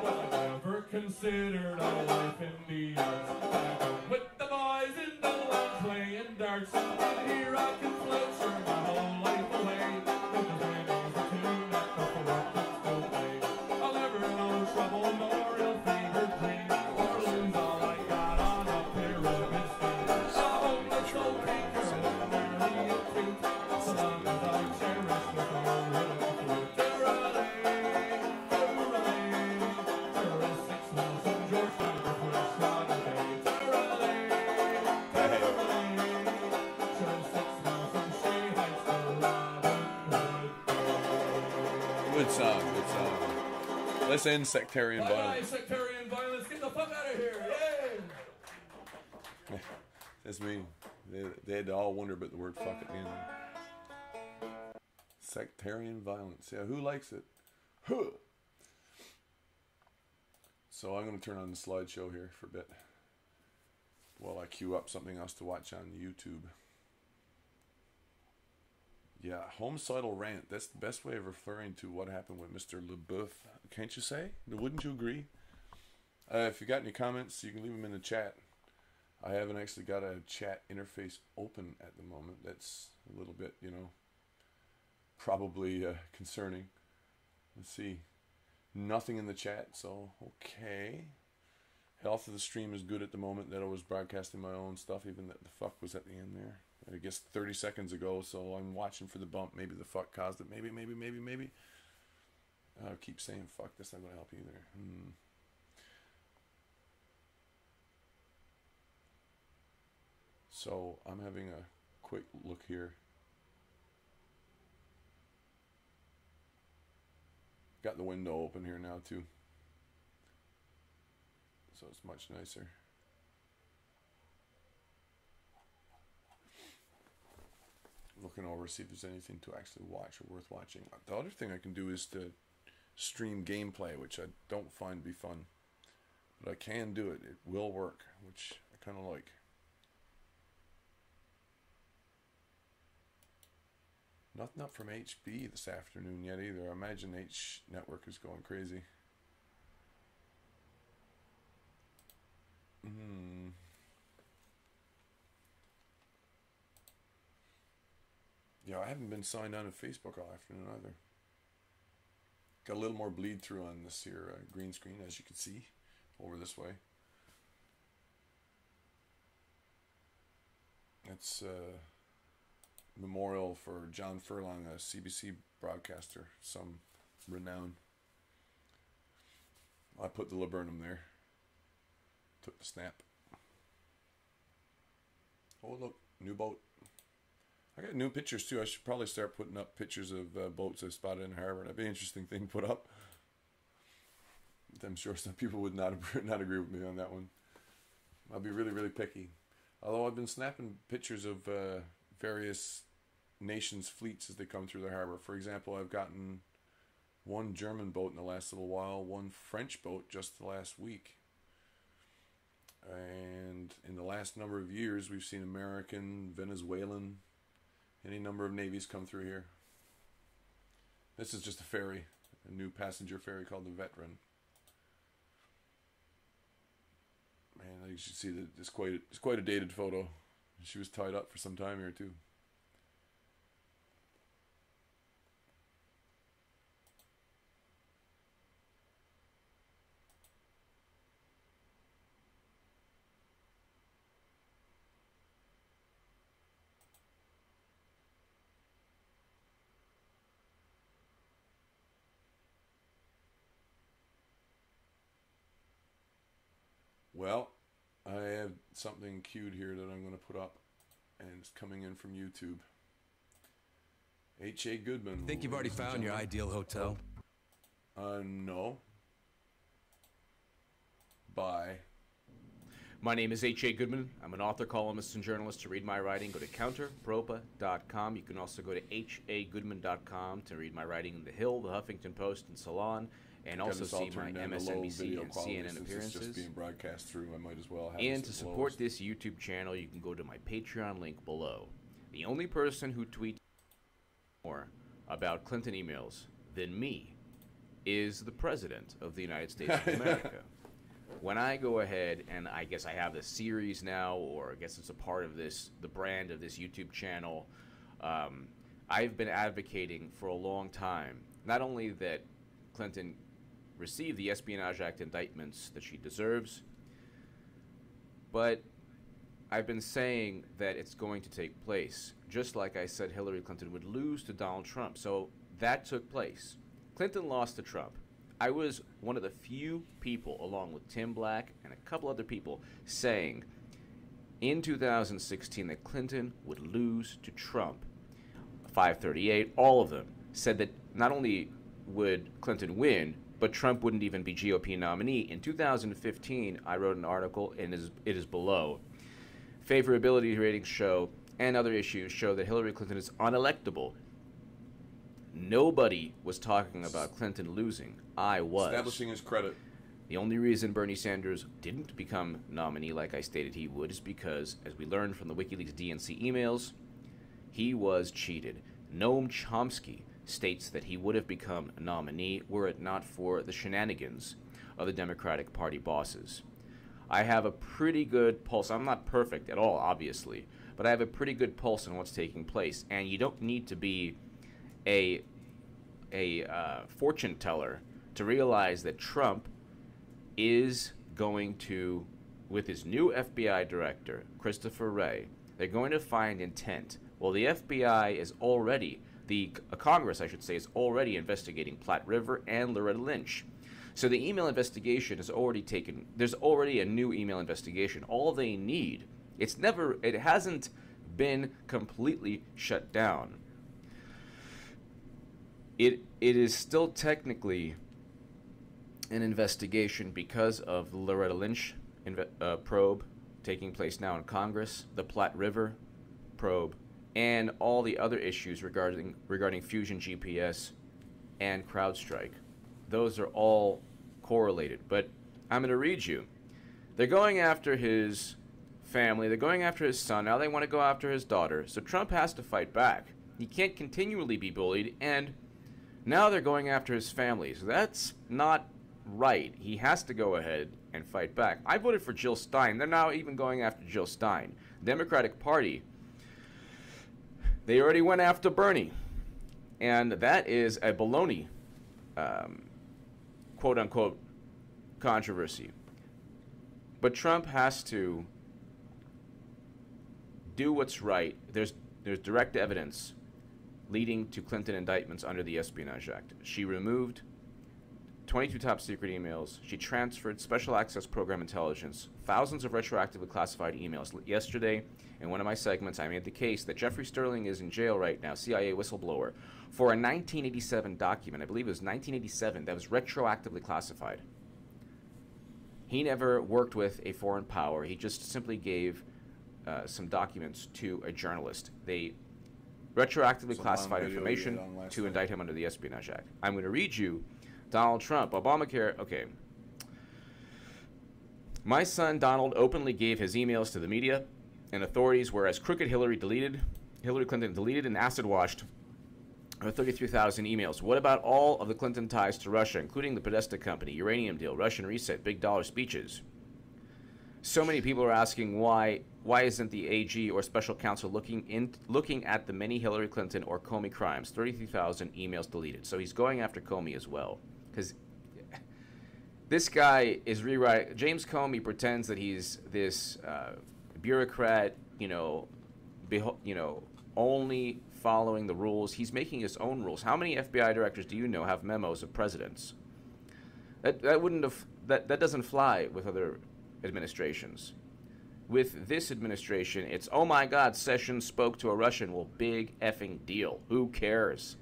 J: Well, I never considered a life in the arts. Back home with the boys in the lawn playing darts. And here I can float sure my whole life away, with the Grammys, the tune that the four kids still play. I'll never know trouble nor ill-favored dream, or lose all I got on a pyramid scheme. A homeless old tinker will marry a toot, so long as I cherish the old wooden flute. Turalay, turalay, sure as 6 miles from Georgetown to French Lauderdale. Turalay, turalay, sure as 6 miles from Shea Heights to Robin Hood Bay.
A: Good song, good song. Let's end sectarian
J: Bye-bye,
A: violence.
J: sectarian violence. Get the fuck out of here. Yay!
A: That's me. They had to all wonder about the word fuck at the end. Sectarian violence. Yeah, who likes it? Huh. So I'm going to turn on the slideshow here for a bit while I queue up something else to watch on YouTube. Yeah, homicidal rant. That's the best way of referring to what happened with Mr. LeBeouf. Can't you say? Wouldn't you agree? If you got any comments, you can leave them in the chat. I haven't actually got a chat interface open at the moment. That's a little bit, probably concerning. Let's see. Nothing in the chat, so okay. Health of the stream is good at the moment. That I was broadcasting my own stuff, even that the fuck was at the end there. I guess 30 seconds ago, so I'm watching for the bump. Maybe the fuck caused it. Maybe. I'll keep saying fuck. That's not going to help either. So I'm having a quick look here. Got the window open here now too, so it's much nicer. Looking over to see if there's anything to actually watch or worth watching. The other thing I can do is to stream gameplay, which I don't find to be fun, but I can do it. It will work, which I kind of like. Nothing up from HB this afternoon yet either. I imagine H Network is going crazy. Yeah, I haven't been signed on to Facebook all afternoon either. Got a little more bleed through on this here green screen, as you can see over this way. It's memorial for John Furlong, a CBC broadcaster, some renown. I put the laburnum there. Took the snap. Oh look, new boat. I got new pictures too. I should probably start putting up pictures of boats I spotted in harbor. That'd be an interesting thing to put up. I'm sure some people would not agree with me on that one. I'll be really, really picky. Although I've been snapping pictures of various nations' fleets as they come through the harbor. For example, I've gotten one German boat in the last little while, one French boat just the last week. And in the last number of years, we've seen American, Venezuelan, any number of navies come through here. This is just a ferry, a new passenger ferry called the Veteran. Man, you should see that it's quite a dated photo. She was tied up for some time here too. Well, I have something queued here that I'm going to put up, and it's coming in from YouTube. H.A. Goodman.
K: Think you've already found your ideal hotel?
A: No. Bye.
L: My name is H.A. Goodman. I'm an author, columnist, and journalist. To read my writing, go to counterpropa.com. You can also go to hagoodman.com to read my writing in The Hill, The Huffington Post, and Salon. And also see my MSNBC and CNN appearances. It's just being broadcast through. I might as well have. And to support this YouTube channel, you can go to my Patreon link below. The only person who tweets more about Clinton emails than me is the President of the United States of America. When I go ahead, and I guess I have this series now, or I guess it's a part of this, the brand of this YouTube channel, I've been advocating for a long time, not only that Clinton receive the Espionage Act indictments that she deserves, but I've been saying that it's going to take place, just like I said Hillary Clinton would lose to Donald Trump. So that took place. Clinton lost to Trump. I was one of the few people, along with Tim Black and a couple other people, saying in 2016 that Clinton would lose to Trump. 538, all of them said that not only would Clinton win, but Trump wouldn't even be GOP nominee. In 2015, I wrote an article, and it is below. Favorability ratings show, and other issues show that Hillary Clinton is unelectable. Nobody was talking about Clinton losing. I was.
A: Establishing his credit.
L: The only reason Bernie Sanders didn't become nominee like I stated he would is because, as we learned from the WikiLeaks DNC emails, he was cheated. Noam Chomsky states that he would have become a nominee were it not for the shenanigans of the Democratic Party bosses. I have a pretty good pulse. I'm not perfect at all, obviously, but I have a pretty good pulse on what's taking place, and you don't need to be a fortune teller to realize that Trump is going to, with his new FBI director, Christopher Wray, they're going to find intent. Well, the FBI is already, Congress, I should say, is already investigating Platte River and Loretta Lynch. So the email investigation has already taken, there's already a new email investigation. All they need, it hasn't been completely shut down. it is still technically an investigation because of the Loretta Lynch probe taking place now in Congress, the Platte River probe, and all the other issues regarding Fusion GPS and CrowdStrike. Those are all correlated. But I'm going to read you. They're going after his family. They're going after his son. Now they want to go after his daughter. So Trump has to fight back. He can't continually be bullied. And now they're going after his family. So that's not right. He has to go ahead and fight back. I voted for Jill Stein. They're now even going after Jill Stein. Democratic Party, they already went after Bernie. And that is a baloney, quote-unquote, controversy. But Trump has to do what's right. There's direct evidence leading to Clinton indictments under the Espionage Act. She removed 22 top secret emails. She transferred special access program intelligence, thousands of retroactively classified emails. Yesterday, in one of my segments, I made the case that Jeffrey Sterling is in jail right now, CIA whistleblower, for a 1987 document. I believe it was 1987 that was retroactively classified. He never worked with a foreign power. He just simply gave some documents to a journalist. They retroactively classified information to indict him under the Espionage Act. I'm going to read you Donald Trump, Obamacare. Okay. My son Donald openly gave his emails to the media and authorities, whereas crooked Hillary Clinton deleted and acid washed her 33,000 emails. What about all of the Clinton ties to Russia, including the Podesta Company, uranium deal, Russian reset, big dollar speeches? So many people are asking why isn't the AG or special counsel looking at the many Hillary Clinton or Comey crimes? 33,000 emails deleted. So he's going after Comey as well, because this guy is rewriting. James Comey pretends that he's this bureaucrat, only following the rules. He's making his own rules. How many FBI directors do you know have memos of presidents? That doesn't fly with other administrations. With this administration, it's, oh my God, Sessions spoke to a Russian. Well, big effing deal. Who cares?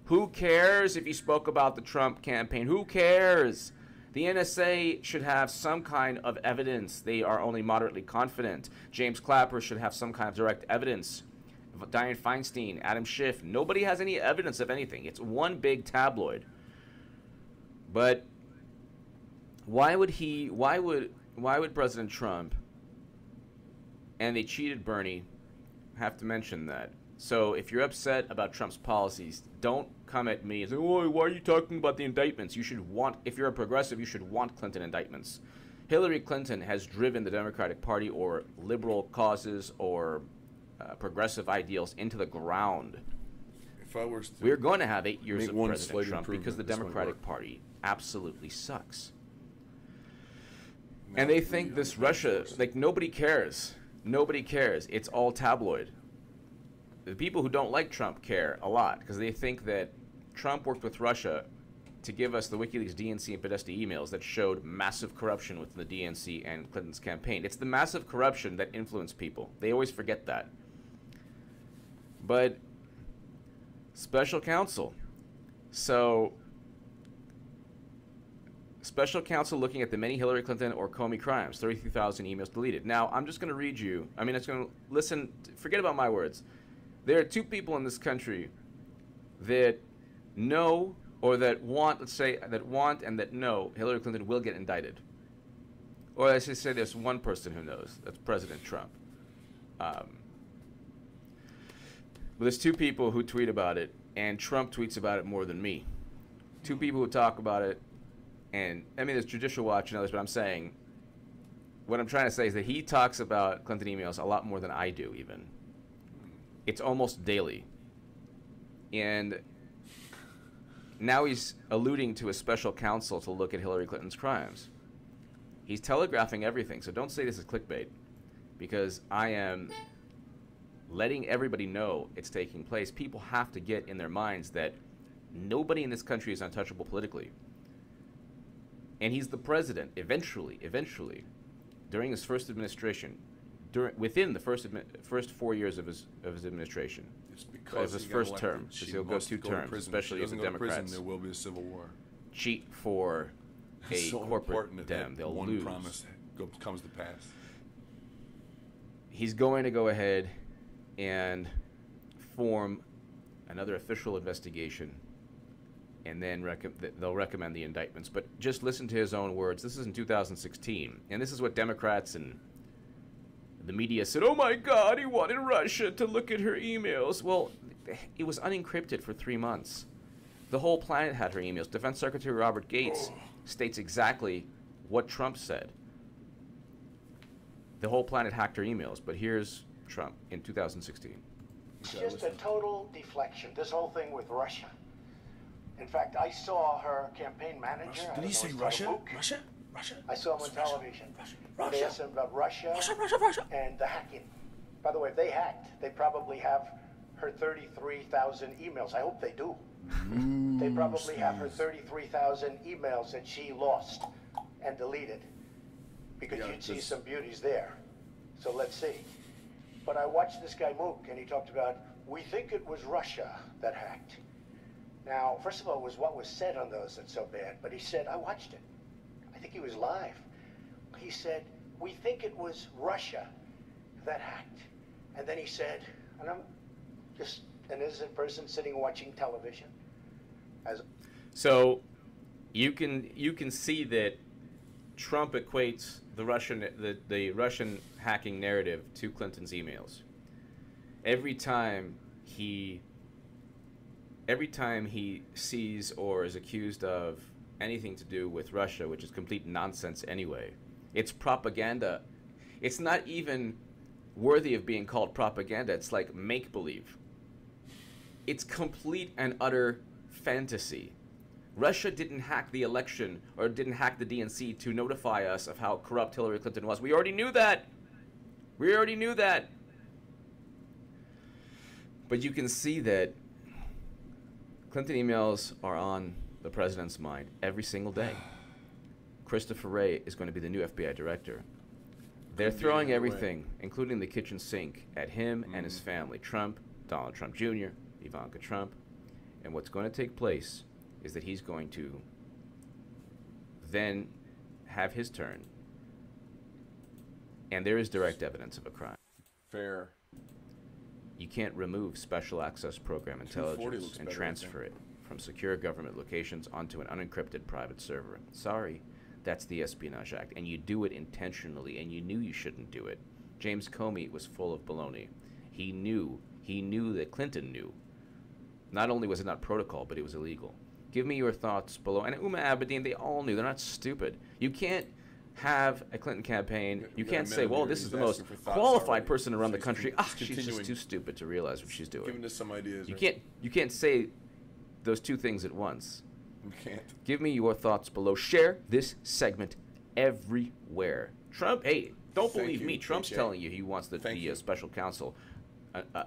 L: Who cares if he spoke about the Trump campaign? Who cares? The NSA should have some kind of evidence. They are only moderately confident. James Clapper should have some kind of direct evidence. Dianne Feinstein, Adam Schiff, nobody has any evidence of anything. It's one big tabloid. But why would President Trump, and they cheated Bernie, have to mention that? So if you're upset about Trump's policies, don't come at me and say, oh, why are you talking about the indictments? If you're a progressive, you should want Clinton indictments. Hillary Clinton has driven the Democratic Party or liberal causes or progressive ideals into the ground. We're going to have 8 years of President Trump because the Democratic Party absolutely sucks. And they think this Russia, like, nobody cares. Nobody cares. It's all tabloid. The people who don't like Trump care a lot because they think that Trump worked with Russia to give us the WikiLeaks, DNC, and Podesta emails that showed massive corruption within the DNC and Clinton's campaign. It's the massive corruption that influenced people. They always forget that. But special counsel. So special counsel looking at the many Hillary Clinton or Comey crimes, 33,000 emails deleted. Now, I'm just going to read you. I'm just going to listen. Forget about my words. There are two people in this country that know or that want, let's say, that want and that know Hillary Clinton will get indicted. Or I should say there's one person who knows. That's President Trump. But there's two people who tweet about it, and Trump tweets about it more than me. Two people who talk about it, and I mean, there's Judicial Watch and others, but I'm saying, what I'm trying to say is that he talks about Clinton emails a lot more than I do, even. It's almost daily. And now he's alluding to a special counsel to look at Hillary Clinton's crimes. He's telegraphing everything, so don't say this is clickbait, because I am letting everybody know it's taking place. People have to get in their minds that nobody in this country is untouchable politically. And he's the president, eventually, during his first administration, within the first 4 years of his administration.
A: It's because
L: his
A: he got
L: first
A: elected.
L: term,
A: She
L: because he'll go
A: wants to
L: 2
A: to
L: terms,
A: prison.
L: especially
A: If
L: if
A: she
L: the
A: doesn't go to prison,
L: Democrats
A: there will be a civil war.
L: cheat for a
A: It's so
L: corporate
A: important that
L: dem. They'll
A: one
L: lose.
A: promise comes to pass.
L: He's going to go ahead and form another official investigation, and then they'll recommend the indictments. But just listen to his own words. This is in 2016, and this is what Democrats and the media said. Oh my God, he wanted Russia to look at her emails. Well, it was unencrypted for 3 months. The whole planet had her emails. Defense Secretary Robert Gates states exactly what Trump said. The whole planet hacked her emails, but here's Trump in 2016.
M: It's just a total deflection, this whole thing with Russia. In fact, I saw her campaign manager.
A: Did he say Russia? Russia? Russia?
M: I saw him on television.
A: Russia.
M: They asked him about Russia,
A: Russia.
M: And the hacking. By the way, if they hacked, they probably have her 33,000 emails. I hope they do. They probably have her 33,000 emails that she lost and deleted. Because you'd see some beauties there. So let's see. But I watched this guy Mook, and he talked about, we think it was Russia that hacked. Now, first of all, it was what was said on those that's so bad, but he said, I watched it. I think he was live. He said, we think it was Russia that hacked. And then he said, and I'm just an innocent person sitting watching television.
L: So you can see that Trump equates the Russian hacking narrative to Clinton's emails. Every time he sees or is accused of anything to do with Russia, which is complete nonsense anyway, it's propaganda. It's not even worthy of being called propaganda. It's like make-believe. It's complete and utter fantasy. Russia didn't hack the election or didn't hack the DNC to notify us of how corrupt Hillary Clinton was. We already knew that. We already knew that. But you can see that Clinton emails are on the president's mind every single day. Christopher Wray is going to be the new FBI director. They're throwing everything, including the kitchen sink, at him and his family. Trump, Donald Trump Jr., Ivanka Trump. And what's going to take place is that he's going to then have his turn. And there is direct evidence of a crime.
A: Fair.
L: You can't remove special access program intelligence and transfer it from secure government locations onto an unencrypted private server. Sorry, that's the Espionage Act. And you do it intentionally, and you knew you shouldn't do it. James Comey was full of baloney. He knew that Clinton knew. Not only was it not protocol, but it was illegal. Give me your thoughts below. And Uma Abedin, they all knew. They're not stupid. You can't have a Clinton campaign. You can't say, well, this is the most qualified person to run the country. She's just too stupid to realize what she's doing.
A: Giving us some ideas.
L: You can't say those two things at once.
A: You can't.
L: Give me your thoughts below. Share this segment everywhere. Trump, hey, don't believe me. Trump's telling you he wants the special counsel.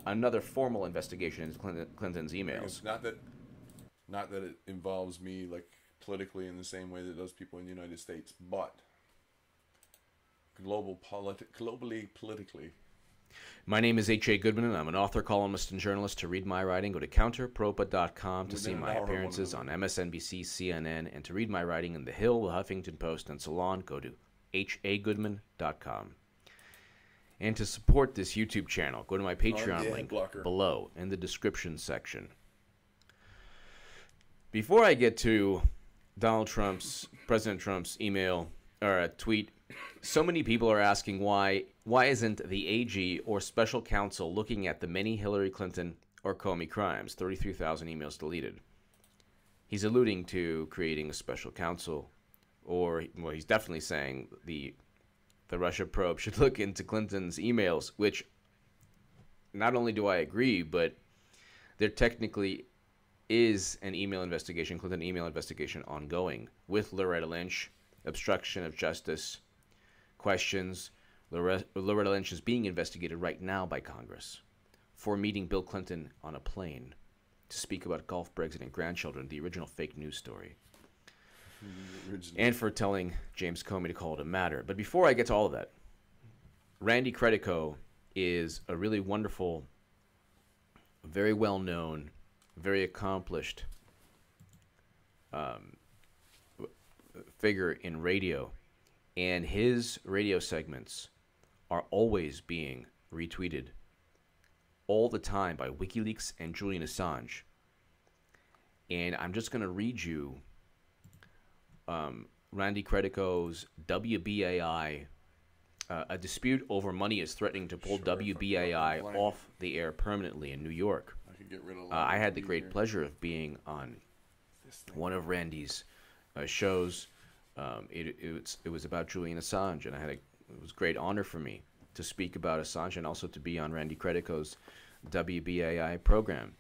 L: Another formal investigation into Clinton's emails.
A: Not that it involves me like politically in the same way that it does people in the United States, but globally politically.
L: My name is H.A. Goodman, and I'm an author, columnist, and journalist. To read my writing, go to counterpropa.com to see my appearances on MSNBC, CNN, and to read my writing in The Hill, The Huffington Post, and Salon, go to hagoodman.com. And to support this YouTube channel, go to my Patreon link below in the description section. Before I get to President Trump's email or tweet, so many people are asking why isn't the AG or special counsel looking at the many Hillary Clinton or Comey crimes, 33,000 emails deleted. He's alluding to creating a special counsel, or well, he's definitely saying the Russia probe should look into Clinton's emails, which not only do I agree, but there technically is an email investigation, Clinton email investigation ongoing with Loretta Lynch, obstruction of justice questions. Loretta Lynch is being investigated right now by Congress for meeting Bill Clinton on a plane to speak about golf, Brexit, and grandchildren, the original fake news story. And for telling James Comey to call it a matter. But before I get to all of that, Randy Credico is a really wonderful, very well-known, very accomplished figure in radio, and his radio segments are always being retweeted all the time by WikiLeaks and Julian Assange. And I'm just going to read you Randy Credico's WBAI. A dispute over money is threatening to pull WBAI off the air permanently in New York.
A: I could get rid of
L: I had the great pleasure of being on one of Randy's shows. It was about Julian Assange, and it was a great honor for me to speak about Assange and also to be on Randy Credico's WBAI program.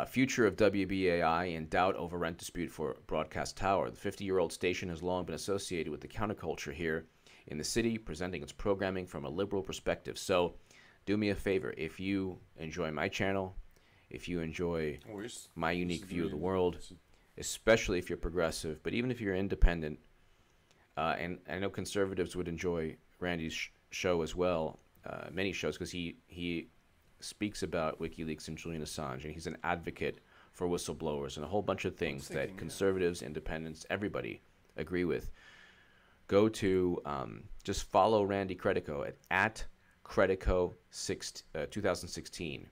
L: Future of WBAI in doubt over rent dispute for broadcast tower. The 50-year-old station has long been associated with the counterculture here in the city, presenting its programming from a liberal perspective. So do me a favor, if you enjoy my channel, if you enjoy my unique view of the world, especially if you're progressive, but even if you're independent, and I know conservatives would enjoy Randy's show as well, many shows, because he speaks about WikiLeaks and Julian Assange, and he's an advocate for whistleblowers and a whole bunch of things that conservatives, independents, everybody agree with. Go to, just follow Randy Credico at Credico 2016.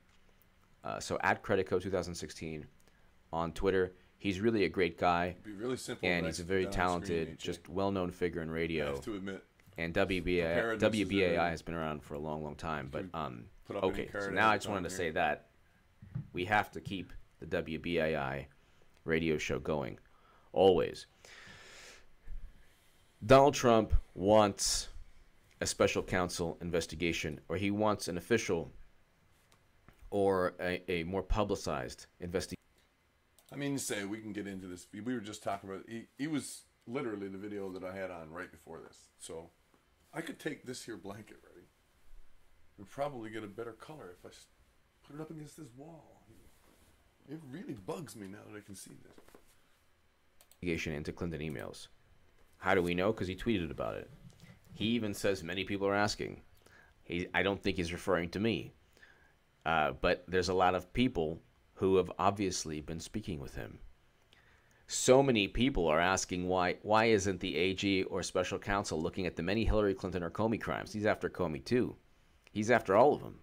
L: So at Credico 2016 on Twitter. He's really a great guy.
A: It'd be really simple,
L: and he's a very talented, just well-known figure in radio.
A: I have to admit.
L: And WBAI has been around for a long, long time. But okay, so now I just wanted to say that we have to keep the WBAI radio show going, always. Donald Trump wants a special counsel investigation, or he wants an official or a more publicized investigation.
A: I mean, to say we can get into this. We were just talking about he was literally the video that I had on right before this. So I could take this here blanket, ready, and probably get a better color if I put it up against this wall. It really bugs me now that I can see this.
L: Investigation into Clinton emails. How do we know? Because he tweeted about it. He even says many people are asking. I don't think he's referring to me. But there's a lot of people who have obviously been speaking with him. So many people are asking why isn't the AG or special counsel looking at the many Hillary Clinton or Comey crimes? He's after Comey too. He's after all of them.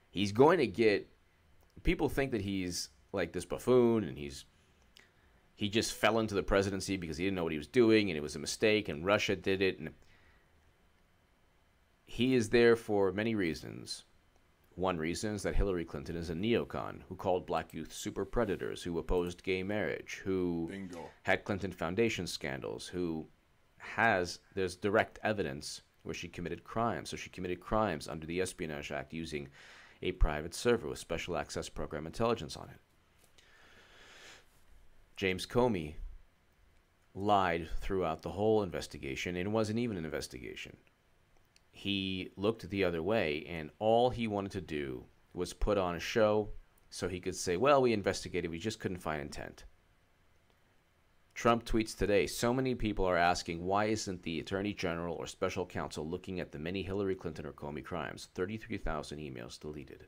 L: He's going to get... People think that he's like this buffoon and he just fell into the presidency because he didn't know what he was doing and it was a mistake and Russia did it. And he is there for many reasons. One reason is that Hillary Clinton is a neocon who called black youth super predators, who opposed gay marriage, who had Clinton Foundation scandals, there's direct evidence where she committed crimes. So she committed crimes under the Espionage Act using a private server with special access program intelligence on it. James Comey lied throughout the whole investigation, and it wasn't even an investigation. He looked the other way, and all he wanted to do was put on a show so he could say, well, we investigated, we just couldn't find intent. Trump tweets today, so many people are asking, why isn't the Attorney General or Special Counsel looking at the many Hillary Clinton or Comey crimes? 33,000 emails deleted.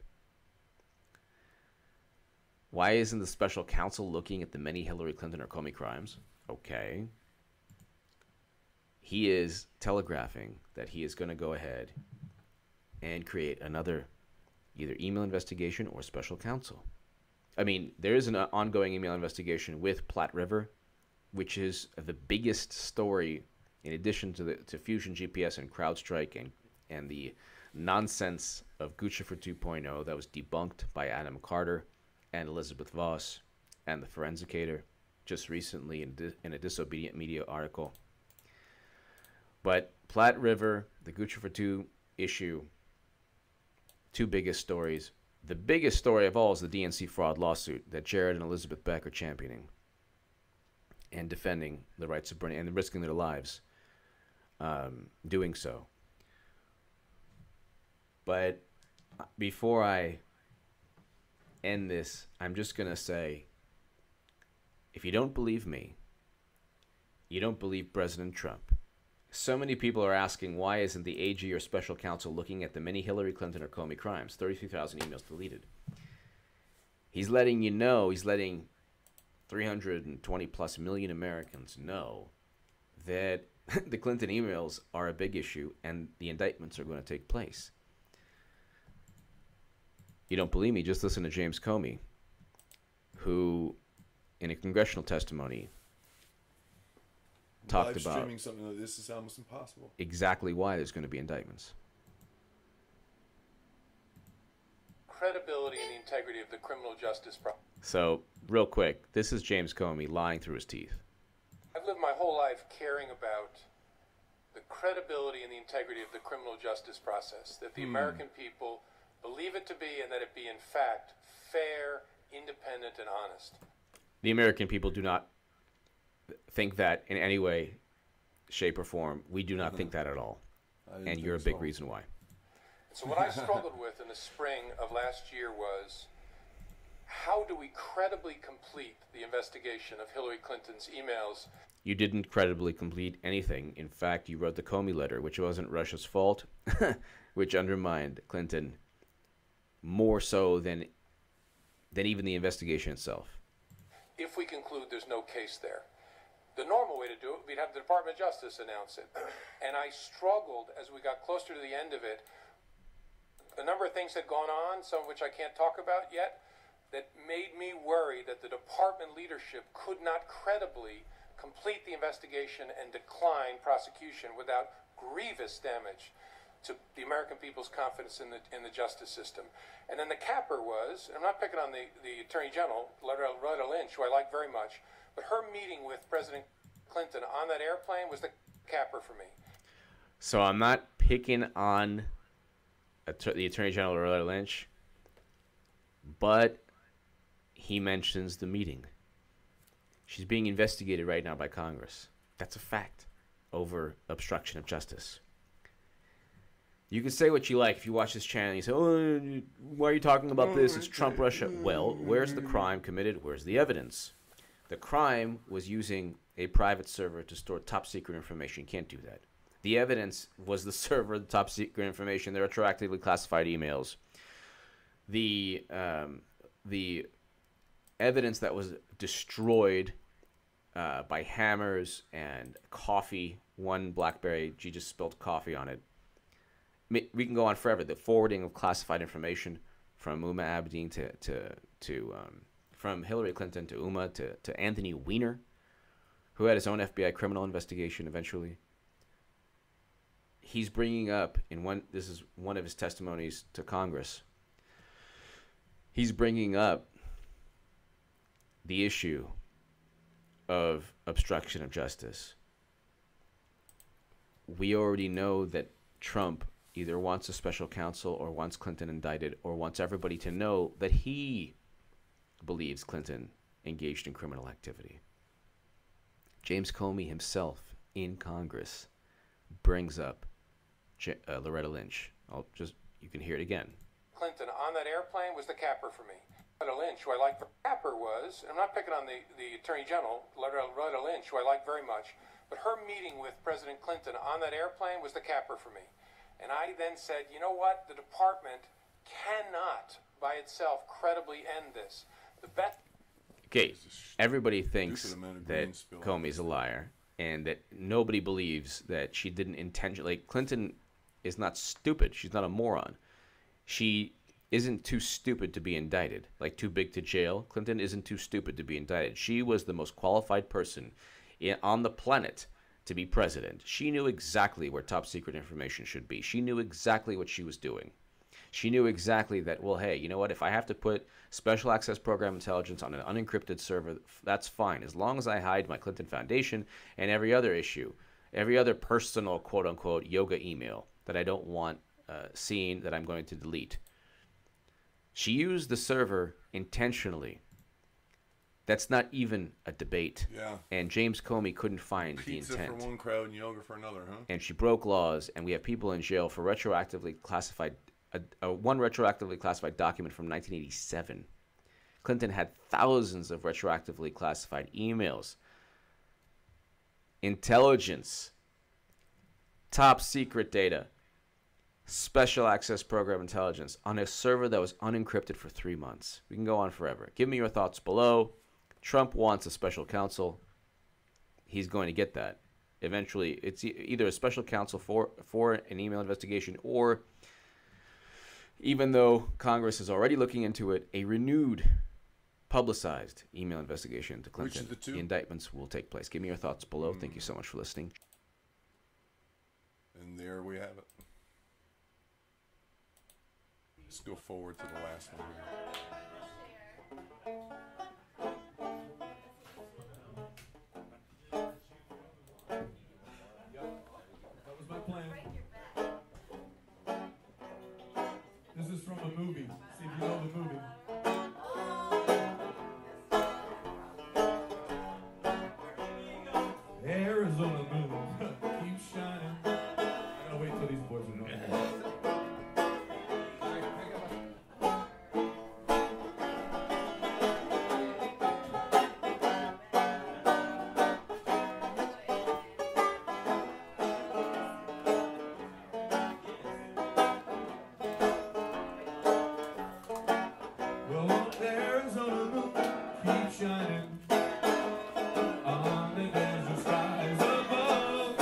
L: Why isn't the Special Counsel looking at the many Hillary Clinton or Comey crimes? Okay. He is telegraphing that he is going to go ahead and create another either email investigation or special counsel. I mean, there is an ongoing email investigation with Platte River, which is the biggest story in addition to Fusion GPS and CrowdStrike and the nonsense of Guccifer 2.0 that was debunked by Adam Carter and Elizabeth Voss and the Forensicator just recently in a Disobedient Media article. But Platte River, the Guccifer 2 issue, two biggest stories. The biggest story of all is the DNC fraud lawsuit that Jared and Elizabeth Beck are championing and defending the rights of Bernie and risking their lives doing so. But before I end this, I'm just going to say, if you don't believe me, you don't believe President Trump, So many people are asking, why isn't the AG or special counsel looking at the many Hillary Clinton or Comey crimes? 33,000 emails deleted. He's letting you know, he's letting 320 plus million Americans know that the Clinton emails are a big issue and the indictments are going to take place. You don't believe me? Just listen to James Comey, who, in a congressional testimony, talked
A: Live
L: about
A: streaming something like this is almost impossible.
L: exactly why there's going to be indictments.
N: Credibility and the integrity of the criminal justice process.
L: So, real quick, this is James Comey lying through his teeth.
N: I've lived my whole life caring about the credibility and the integrity of the criminal justice process, that the American people believe it to be and that it be in fact fair, independent, and honest.
L: The American people do not think that in any way, shape, or form. We do not think that at all. And you're a big reason why.
N: So what I struggled with in the spring of last year was, how do we credibly complete the investigation of Hillary Clinton's emails?
L: You didn't credibly complete anything. In fact, you wrote the Comey letter, which wasn't Russia's fault, which undermined Clinton more so than even the investigation itself.
N: If we conclude there's no case there, the normal way to do it would be to have the Department of Justice announce it. And I struggled as we got closer to the end of it. A number of things had gone on, some of which I can't talk about yet, that made me worry that the department leadership could not credibly complete the investigation and decline prosecution without grievous damage to the American people's confidence in the justice system. And then the capper was, I'm not picking on the Attorney General, Loretta Lynch, who I like very much, but her meeting with President Clinton on that airplane was the capper for me.
L: So I'm not picking on the Attorney General, Loretta Lynch, but he mentions the meeting. She's being investigated right now by Congress. That's a fact over obstruction of justice. You can say what you like if you watch this channel. You say, oh, why are you talking about this? It's Trump, Russia. Well, where's the crime committed? Where's the evidence? The crime was using a private server to store top secret information. You can't do that. The evidence was the server, the top secret information, the retroactively classified emails. The evidence that was destroyed by hammers and coffee. One BlackBerry, she just spilled coffee on it. We can go on forever. The forwarding of classified information from Uma Abedin from Hillary Clinton to Uma to Anthony Weiner, who had his own FBI criminal investigation eventually. He's bringing up this is one of his testimonies to Congress. He's bringing up the issue of obstruction of justice. We already know that Trump either wants a special counsel or wants Clinton indicted or wants everybody to know that he believes Clinton engaged in criminal activity. James Comey himself in Congress brings up Loretta Lynch. You can hear it again.
N: Clinton on that airplane was the capper for me. Loretta Lynch, who I like, the capper was, I'm not picking on the Attorney General, Loretta Lynch, who I like very much, but her meeting with President Clinton on that airplane was the capper for me. And I then said, you know what? The department cannot, by itself, credibly end this.
L: Okay, everybody thinks that Comey's a liar and that nobody believes that she didn't intentionally. Clinton is not stupid. She's not a moron. She isn't too stupid to be indicted, like too big to jail. Clinton isn't too stupid to be indicted. She was the most qualified person on the planet to be president. She knew exactly where top secret information should be. She knew exactly what she was doing. She knew exactly that, well, hey, you know what? If I have to put special access program intelligence on an unencrypted server, that's fine. As long as I hide my Clinton Foundation and every other issue, every other personal, quote-unquote, yoga email that I don't want seen, that I'm going to delete. She used the server intentionally. That's not even a debate.
A: Yeah.
L: And James Comey couldn't find
A: Pizza
L: the intent.
A: for one crowd and yoga for another, huh?
L: And she broke laws, and we have people in jail for retroactively classified one retroactively classified document from 1987. Clinton had thousands of retroactively classified emails. Intelligence top secret data, special access program intelligence on a server that was unencrypted for 3 months. We can go on forever. Give me your thoughts below. Trump wants a special counsel. He's going to get that. Eventually, it's either a special counsel for an email investigation, or, even though Congress is already looking into it, a renewed, publicized email investigation into Clinton.
A: Which of the two?
L: The indictments will take place. Give me your thoughts below. Thank you so much for listening.
A: And there we have it. Let's go forward to the last one here.
J: That was my plan. This is from a movie. See if you know the movie. Arizona moon keeps shining. I gotta wait till these boys are done. Well, Arizona moon keeps shining on the desert skies above.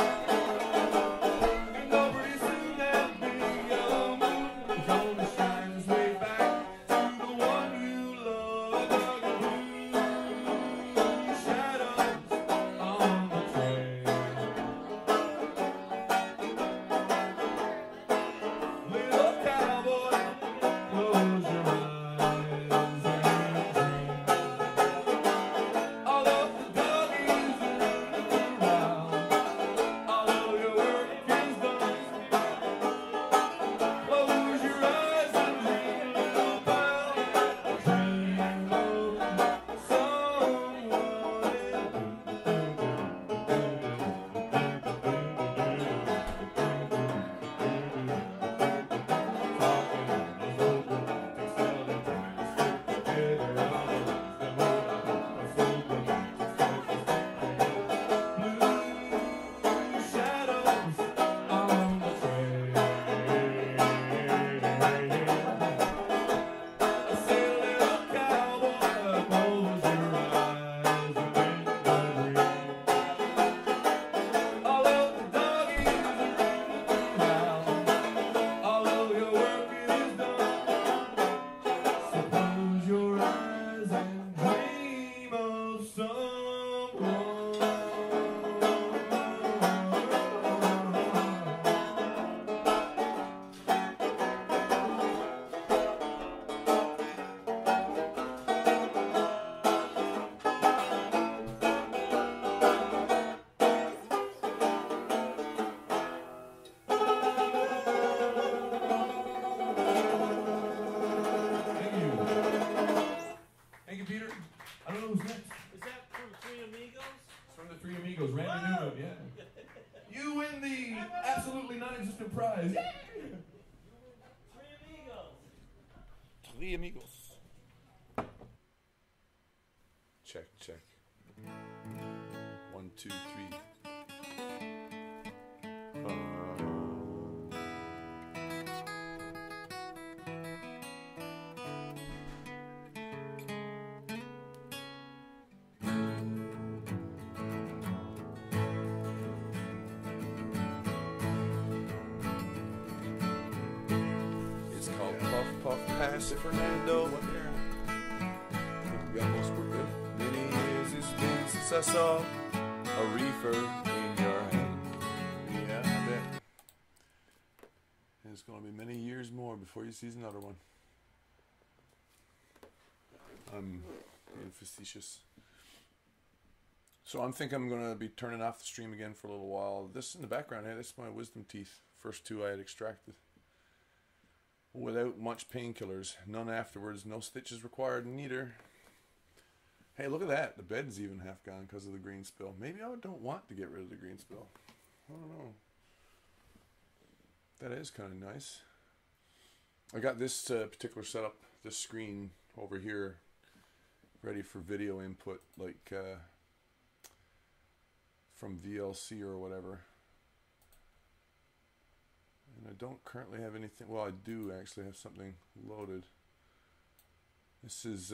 J: And though pretty soon there'll be a moon that's gonna shine its way back to the one you love. Blue shadows on the trail. Little cowboy, close your eyes and dream. Although the doggies are running around, although your work is done, close your eyes and dream, little pal. Dream of shadows on the trail. I say, little cowboy, close your eyes and think the dream. Although the doggies are running around, although your work is done, so close your eyes and dream of someone. Thank you. Thank you, Peter. I don't know who's next.
O: Is that from Three Amigos?
J: It's from the Three Amigos, Randy Newman, yeah. You win the absolutely non-existent prize.
O: Three Amigos.
A: Three amigos. Check, check. 1, 2, 3. It's called Puff Puff Pass it, Fernando. We almost were good. Many years it's been since I saw a reefer in your hand. Yeah, I bet. And it's going to be many years more before you see another one. I'm being facetious. So I'm thinking I'm going to be turning off the stream again for a little while. This in the background here, this is my wisdom teeth. First two I had extracted. Without much painkillers. None afterwards. No stitches required neither. Hey, look at that. The bed's even half gone because of the green spill. Maybe I don't want to get rid of the green spill. I don't know. That is kind of nice. I got this particular setup, this screen over here, ready for video input, like from VLC or whatever. And I don't currently have anything. Well, I do actually have something loaded. This is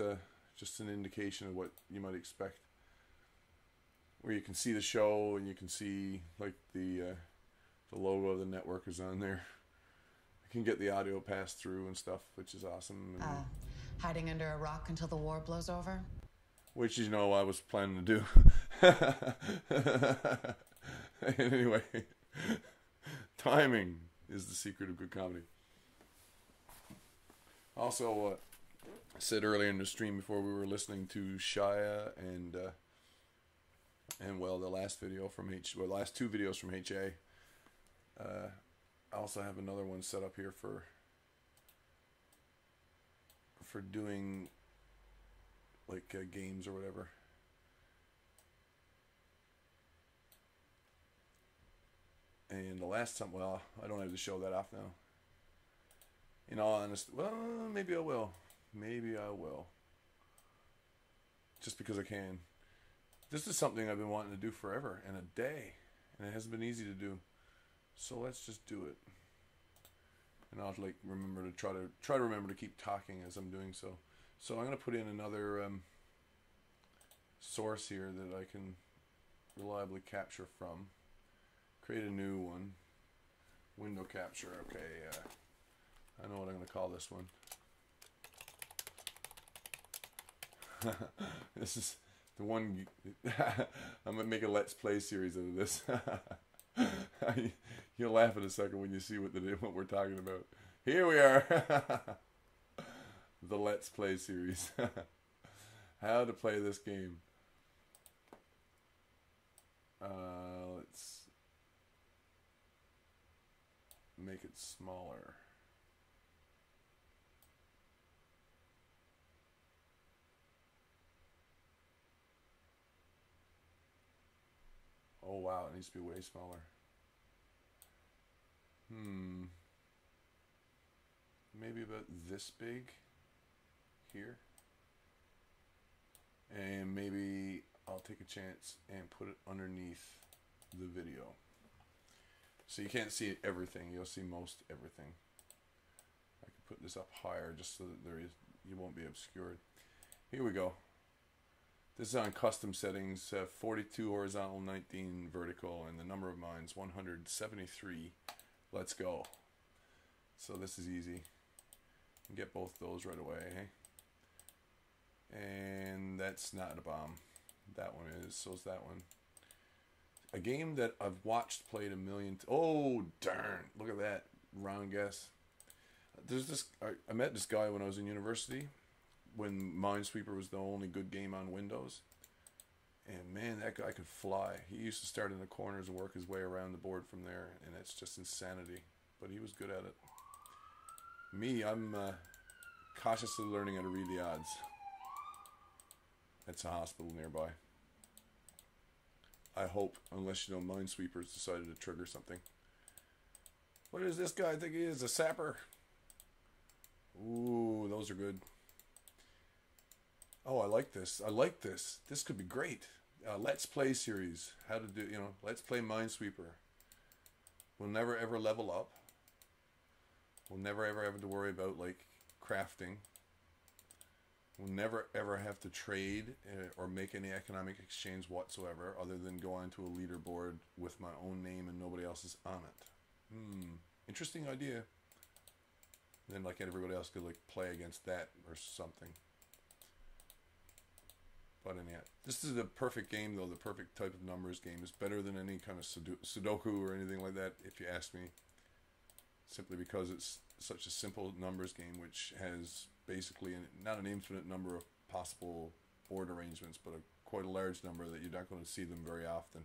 A: just an indication of what you might expect, where you can see the show and you can see like the logo of the network is on there. I can get the audio passed through and stuff, which is awesome. And
P: Hiding under a rock until the war blows over?
A: which, you know, I was planning to do. Anyway, timing is the secret of good comedy. Also, I said earlier in the stream before we were listening to Shia and well, the last video from the last two videos from HA. I also have another one set up here for doing like games or whatever. And the last time, well, I don't have to show that off now. In all honesty, well, maybe I will. Maybe I will. Just because I can. This is something I've been wanting to do forever and a day, and it hasn't been easy to do. So let's just do it. And I'll like remember to try to remember to keep talking as I'm doing so. So I'm gonna put in another source here that I can reliably capture from. Create a new one. Window capture. Okay. I know what I'm gonna call this one. This is the one. I'm gonna make a Let's Play series out of this. You'll laugh in a second when you see what we're talking about. Here we are. The Let's Play series. How to play this game. Let's make it smaller. Oh wow, it needs to be way smaller. Maybe about this big here. And maybe I'll take a chance and put it underneath the video. So you can't see everything, you'll see most everything. I can put this up higher just so that you won't be obscured. Here we go. This is on custom settings, 42 horizontal, 19 vertical, and the number of mines, 173. Let's go. So this is easy. You can get both those right away. And that's not a bomb. That one is, so's that one. A game that I've watched played a million oh, darn. Look at that. Wrong guess. There's this, I met this guy when I was in university, when Minesweeper was the only good game on Windows. And man, that guy could fly. He used to start in the corners and work his way around the board from there, and it's just insanity. But he was good at it. Me, I'm cautiously learning how to read the odds. It's a hospital nearby. I hope, unless, you know, Minesweeper's decided to trigger something. What does this guy think he is? A sapper? Ooh, those are good. Oh, I like this. I like this. This could be great. Let's Play series. How to do, you know, Let's Play Minesweeper. We'll never ever level up. We'll never ever have to worry about, like, crafting. We'll never ever have to trade or make any economic exchange whatsoever, other than go onto a leaderboard with my own name and nobody else is on it. Interesting idea. And then, like, everybody else could, like, play against that or something. But anyhow, this is the perfect game, though. The perfect type of numbers game. Is better than any kind of Sudoku or anything like that, if you ask me. Simply because it's such a simple numbers game, which has basically not an infinite number of possible board arrangements, but quite a large number that you're not going to see them very often.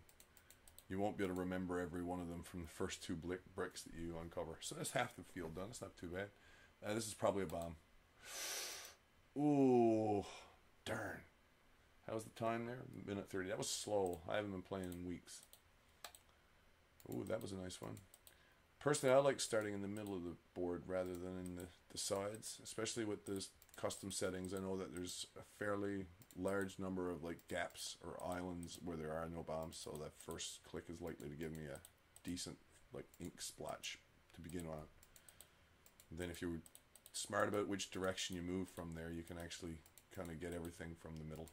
A: You won't be able to remember every one of them from the first two bricks that you uncover. So that's half the field done. It's not too bad. This is probably a bomb. Ooh, darn. How's the time there? Minute 30. That was slow. I haven't been playing in weeks. Ooh, that was a nice one. Personally, I like starting in the middle of the board rather than in the sides, especially with this custom settings. I know that there's a fairly large number of, like, gaps or islands where there are no bombs, so that first click is likely to give me a decent, like, ink splotch to begin on. Then if you're smart about which direction you move from there, you can actually kind of get everything from the middle.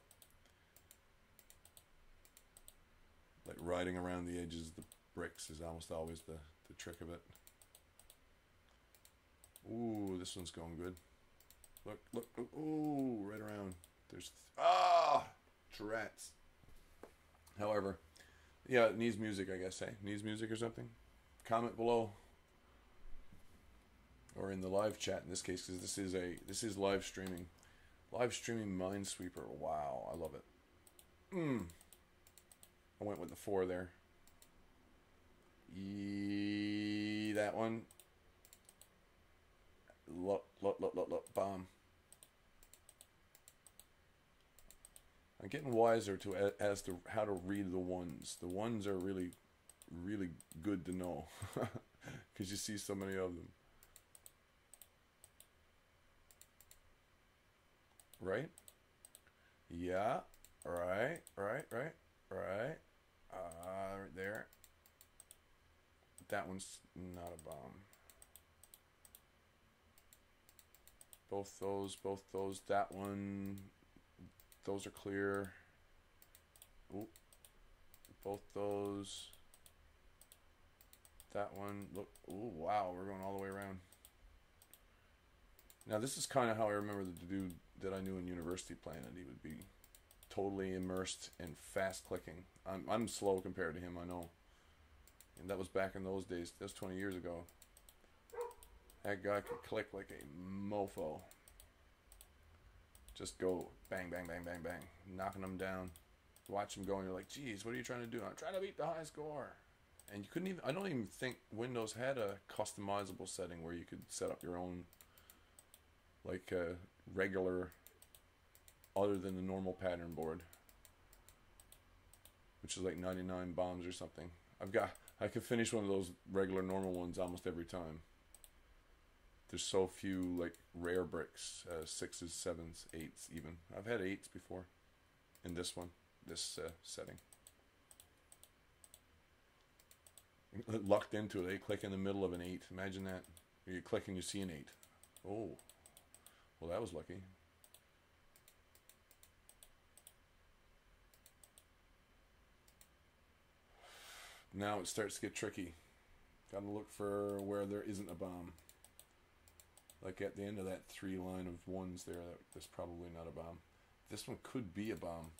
A: Like riding around the edges of the bricks is almost always the trick of it. Ooh, this one's going good. Look, look, look. Ooh, right around. There's, rats. However, yeah, it needs music, I guess, needs music or something. Comment below. Or in the live chat in this case, because this is live streaming. Live streaming Minesweeper. Wow, I love it. I went with the 4 there. That one. Look, bomb. I'm getting wiser as to how to read the ones. The ones are really, really good to know. Because you see so many of them. Right? Yeah. Right there. That one's not a bomb. Both those, that one, those are clear. Ooh. Both those. That one, look, ooh, wow, we're going all the way around. Now this is kind of how I remember the dude that I knew in University playing it. He would be totally immersed and fast clicking. I'm slow compared to him, I know. And that was back in those days. That was 20 years ago. That guy could click like a mofo. Just go bang, bang, bang, bang, bang. Knocking them down. Watch him go and you're like, geez, what are you trying to do? I'm trying to beat the high score. And you couldn't even, I don't even think Windows had a customizable setting where you could set up your own, like a regular, other than the normal pattern board. Which is like 99 bombs or something. I could finish one of those regular normal ones almost every time. There's so few like rare bricks, 6s, 7s, 8s even. I've had 8s before in this one, this setting. Lucked into it, click in the middle of an 8. Imagine that. You click and you see an 8. Oh, well that was lucky. Now it starts to get tricky. Gotta look for where there isn't a bomb. Like at the end of that 3 line of 1s there, that's probably not a bomb. This one could be a bomb.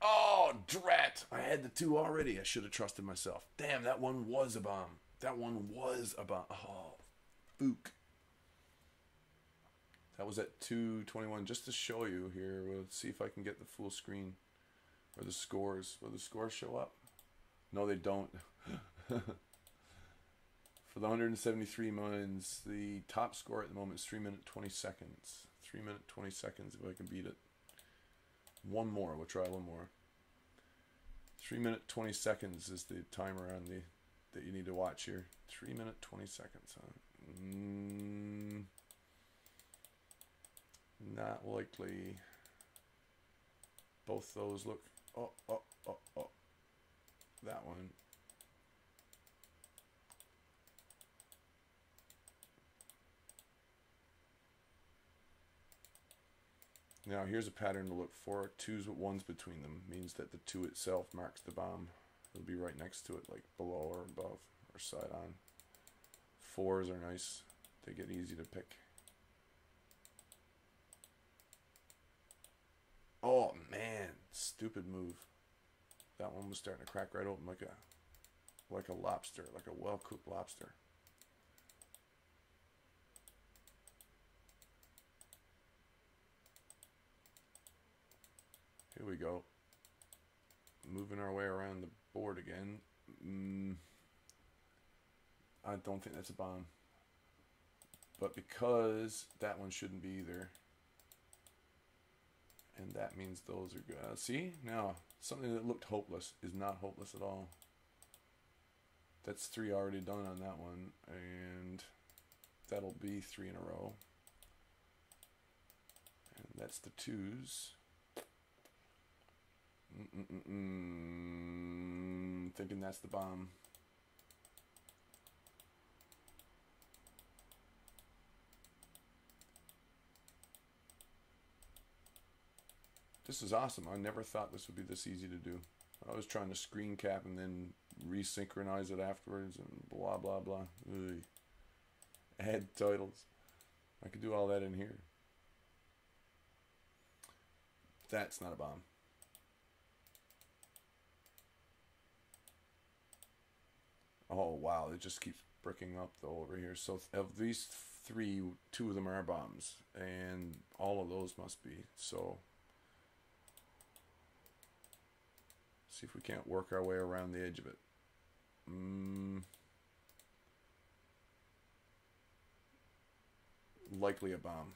A: Oh, drat! I had the 2 already. I should have trusted myself. Damn, that one was a bomb. That one was a bomb. Oh, fook. That was at 2:21. Just to show you here, we'll see if I can get the full screen. Or the scores. Will the scores show up? No, they don't. For the 173 mines, the top score at the moment is 3 minutes 20 seconds. 3 minutes 20 seconds if I can beat it. One more. We'll try one more. 3 minutes 20 seconds is the timer on the that you need to watch here. 3 minutes 20 seconds. Huh? Not likely. Both those look. Oh. That one. Now here's a pattern to look for. 2s with 1s between them means that the 2 itself marks the bomb. It'll be right next to it, like below or above or side on. 4s are nice. They get easy to pick. Oh man, stupid move. That one was starting to crack right open like a lobster, like a well-cooked lobster. Here we go. Moving our way around the board again. I don't think that's a bomb. But because that one shouldn't be either. And that means those are good. See? Now, something that looked hopeless is not hopeless at all. That's 3 already done on that one. And that'll be 3 in a row. And that's the 2s. thinking that's the bomb. This is awesome. I never thought this would be this easy to do. I was trying to screen cap and then resynchronize it afterwards and blah blah blah. Ugh. Add titles. I could do all that in here. That's not a bomb. Oh wow, it just keeps bricking up though over here. So of these three, 2 of them are bombs, and all of those must be. So see if we can't work our way around the edge of it. Likely a bomb.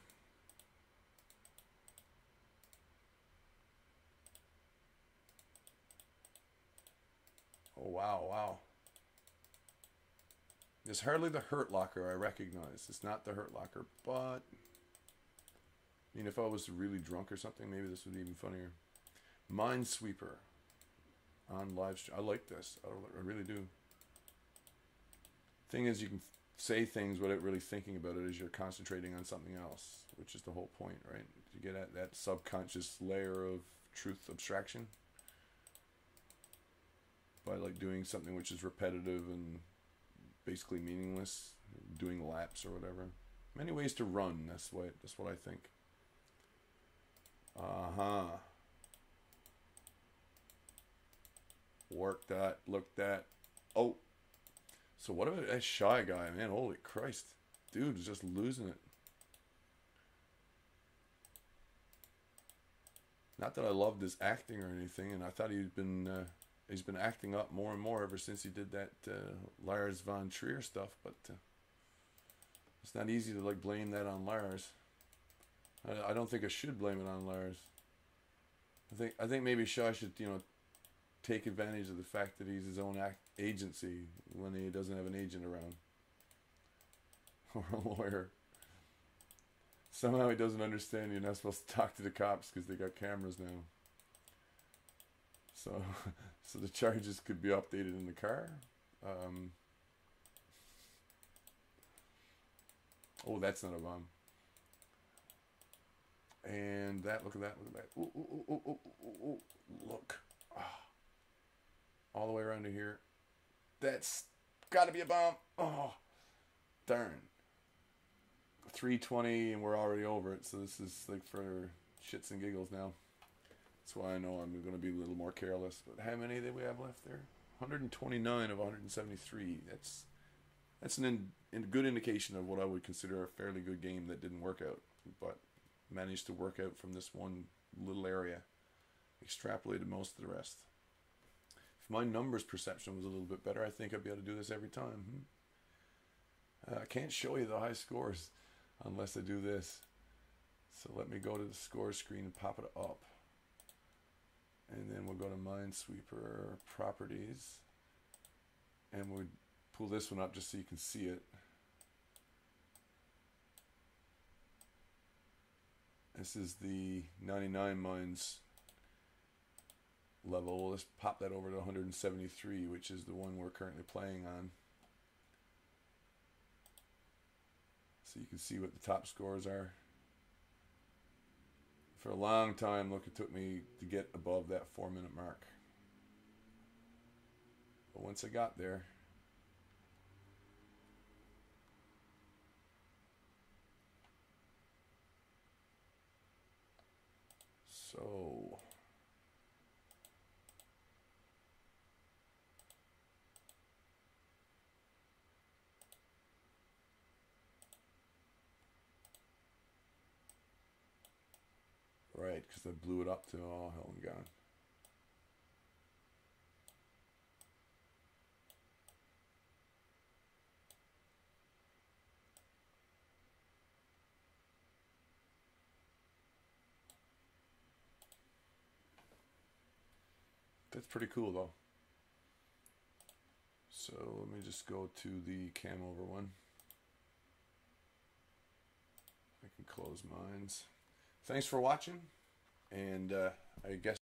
A: Oh wow, wow. It's hardly the Hurt Locker I recognize. It's not the Hurt Locker, but I mean, if I was really drunk or something, maybe this would be even funnier. Minesweeper on live stream. I like this. I really do. Thing is, you can say things without really thinking about it as you're concentrating on something else, which is the whole point, right? You get at that subconscious layer of truth abstraction by like doing something which is repetitive and basically meaningless, doing laps or whatever. Many ways to run. That's what I think. Work that. Look that. Oh. So what about that Shy Guy, man? Holy Christ. Dude is just losing it. Not that I loved his acting or anything, and I thought he's been acting up more and more ever since he did that Lars von Trier stuff, but it's not easy to like blame that on Lars. I don't think I should blame it on Lars. I think maybe Shaw should, you know, take advantage of the fact that he's his own agency when he doesn't have an agent around or a lawyer. Somehow he doesn't understand you're not supposed to talk to the cops because they got cameras now. So the charges could be updated in the car. Oh, that's not a bomb. And that, look at that, look at that. Ooh, ooh, ooh, ooh, ooh, ooh, look. All the way around to here. That's got to be a bomb. Oh, darn. 320 and we're already over it. So this is like for shits and giggles now. That's why I know I'm going to be a little more careless. But how many did we have left there? 129 of 173. That's a good indication of what I would consider a fairly good game that didn't work out, but managed to work out from this one little area. Extrapolated most of the rest. If my numbers perception was a little bit better, I think I'd be able to do this every time. I can't show you the high scores unless I do this. So let me go to the score screen and pop it up. And then we'll go to Minesweeper Properties. And we'll pull this one up just so you can see it. This is the 99 Mines level. Let's pop that over to 173, which is the one we're currently playing on. So you can see what the top scores are. For a long time, look, it took me to get above that 4-minute mark. But once I got there, so right, because I blew it up to all hell and gone. That's pretty cool though. So let me just go to the cam over one. I can close mines. Thanks for watching, and I guess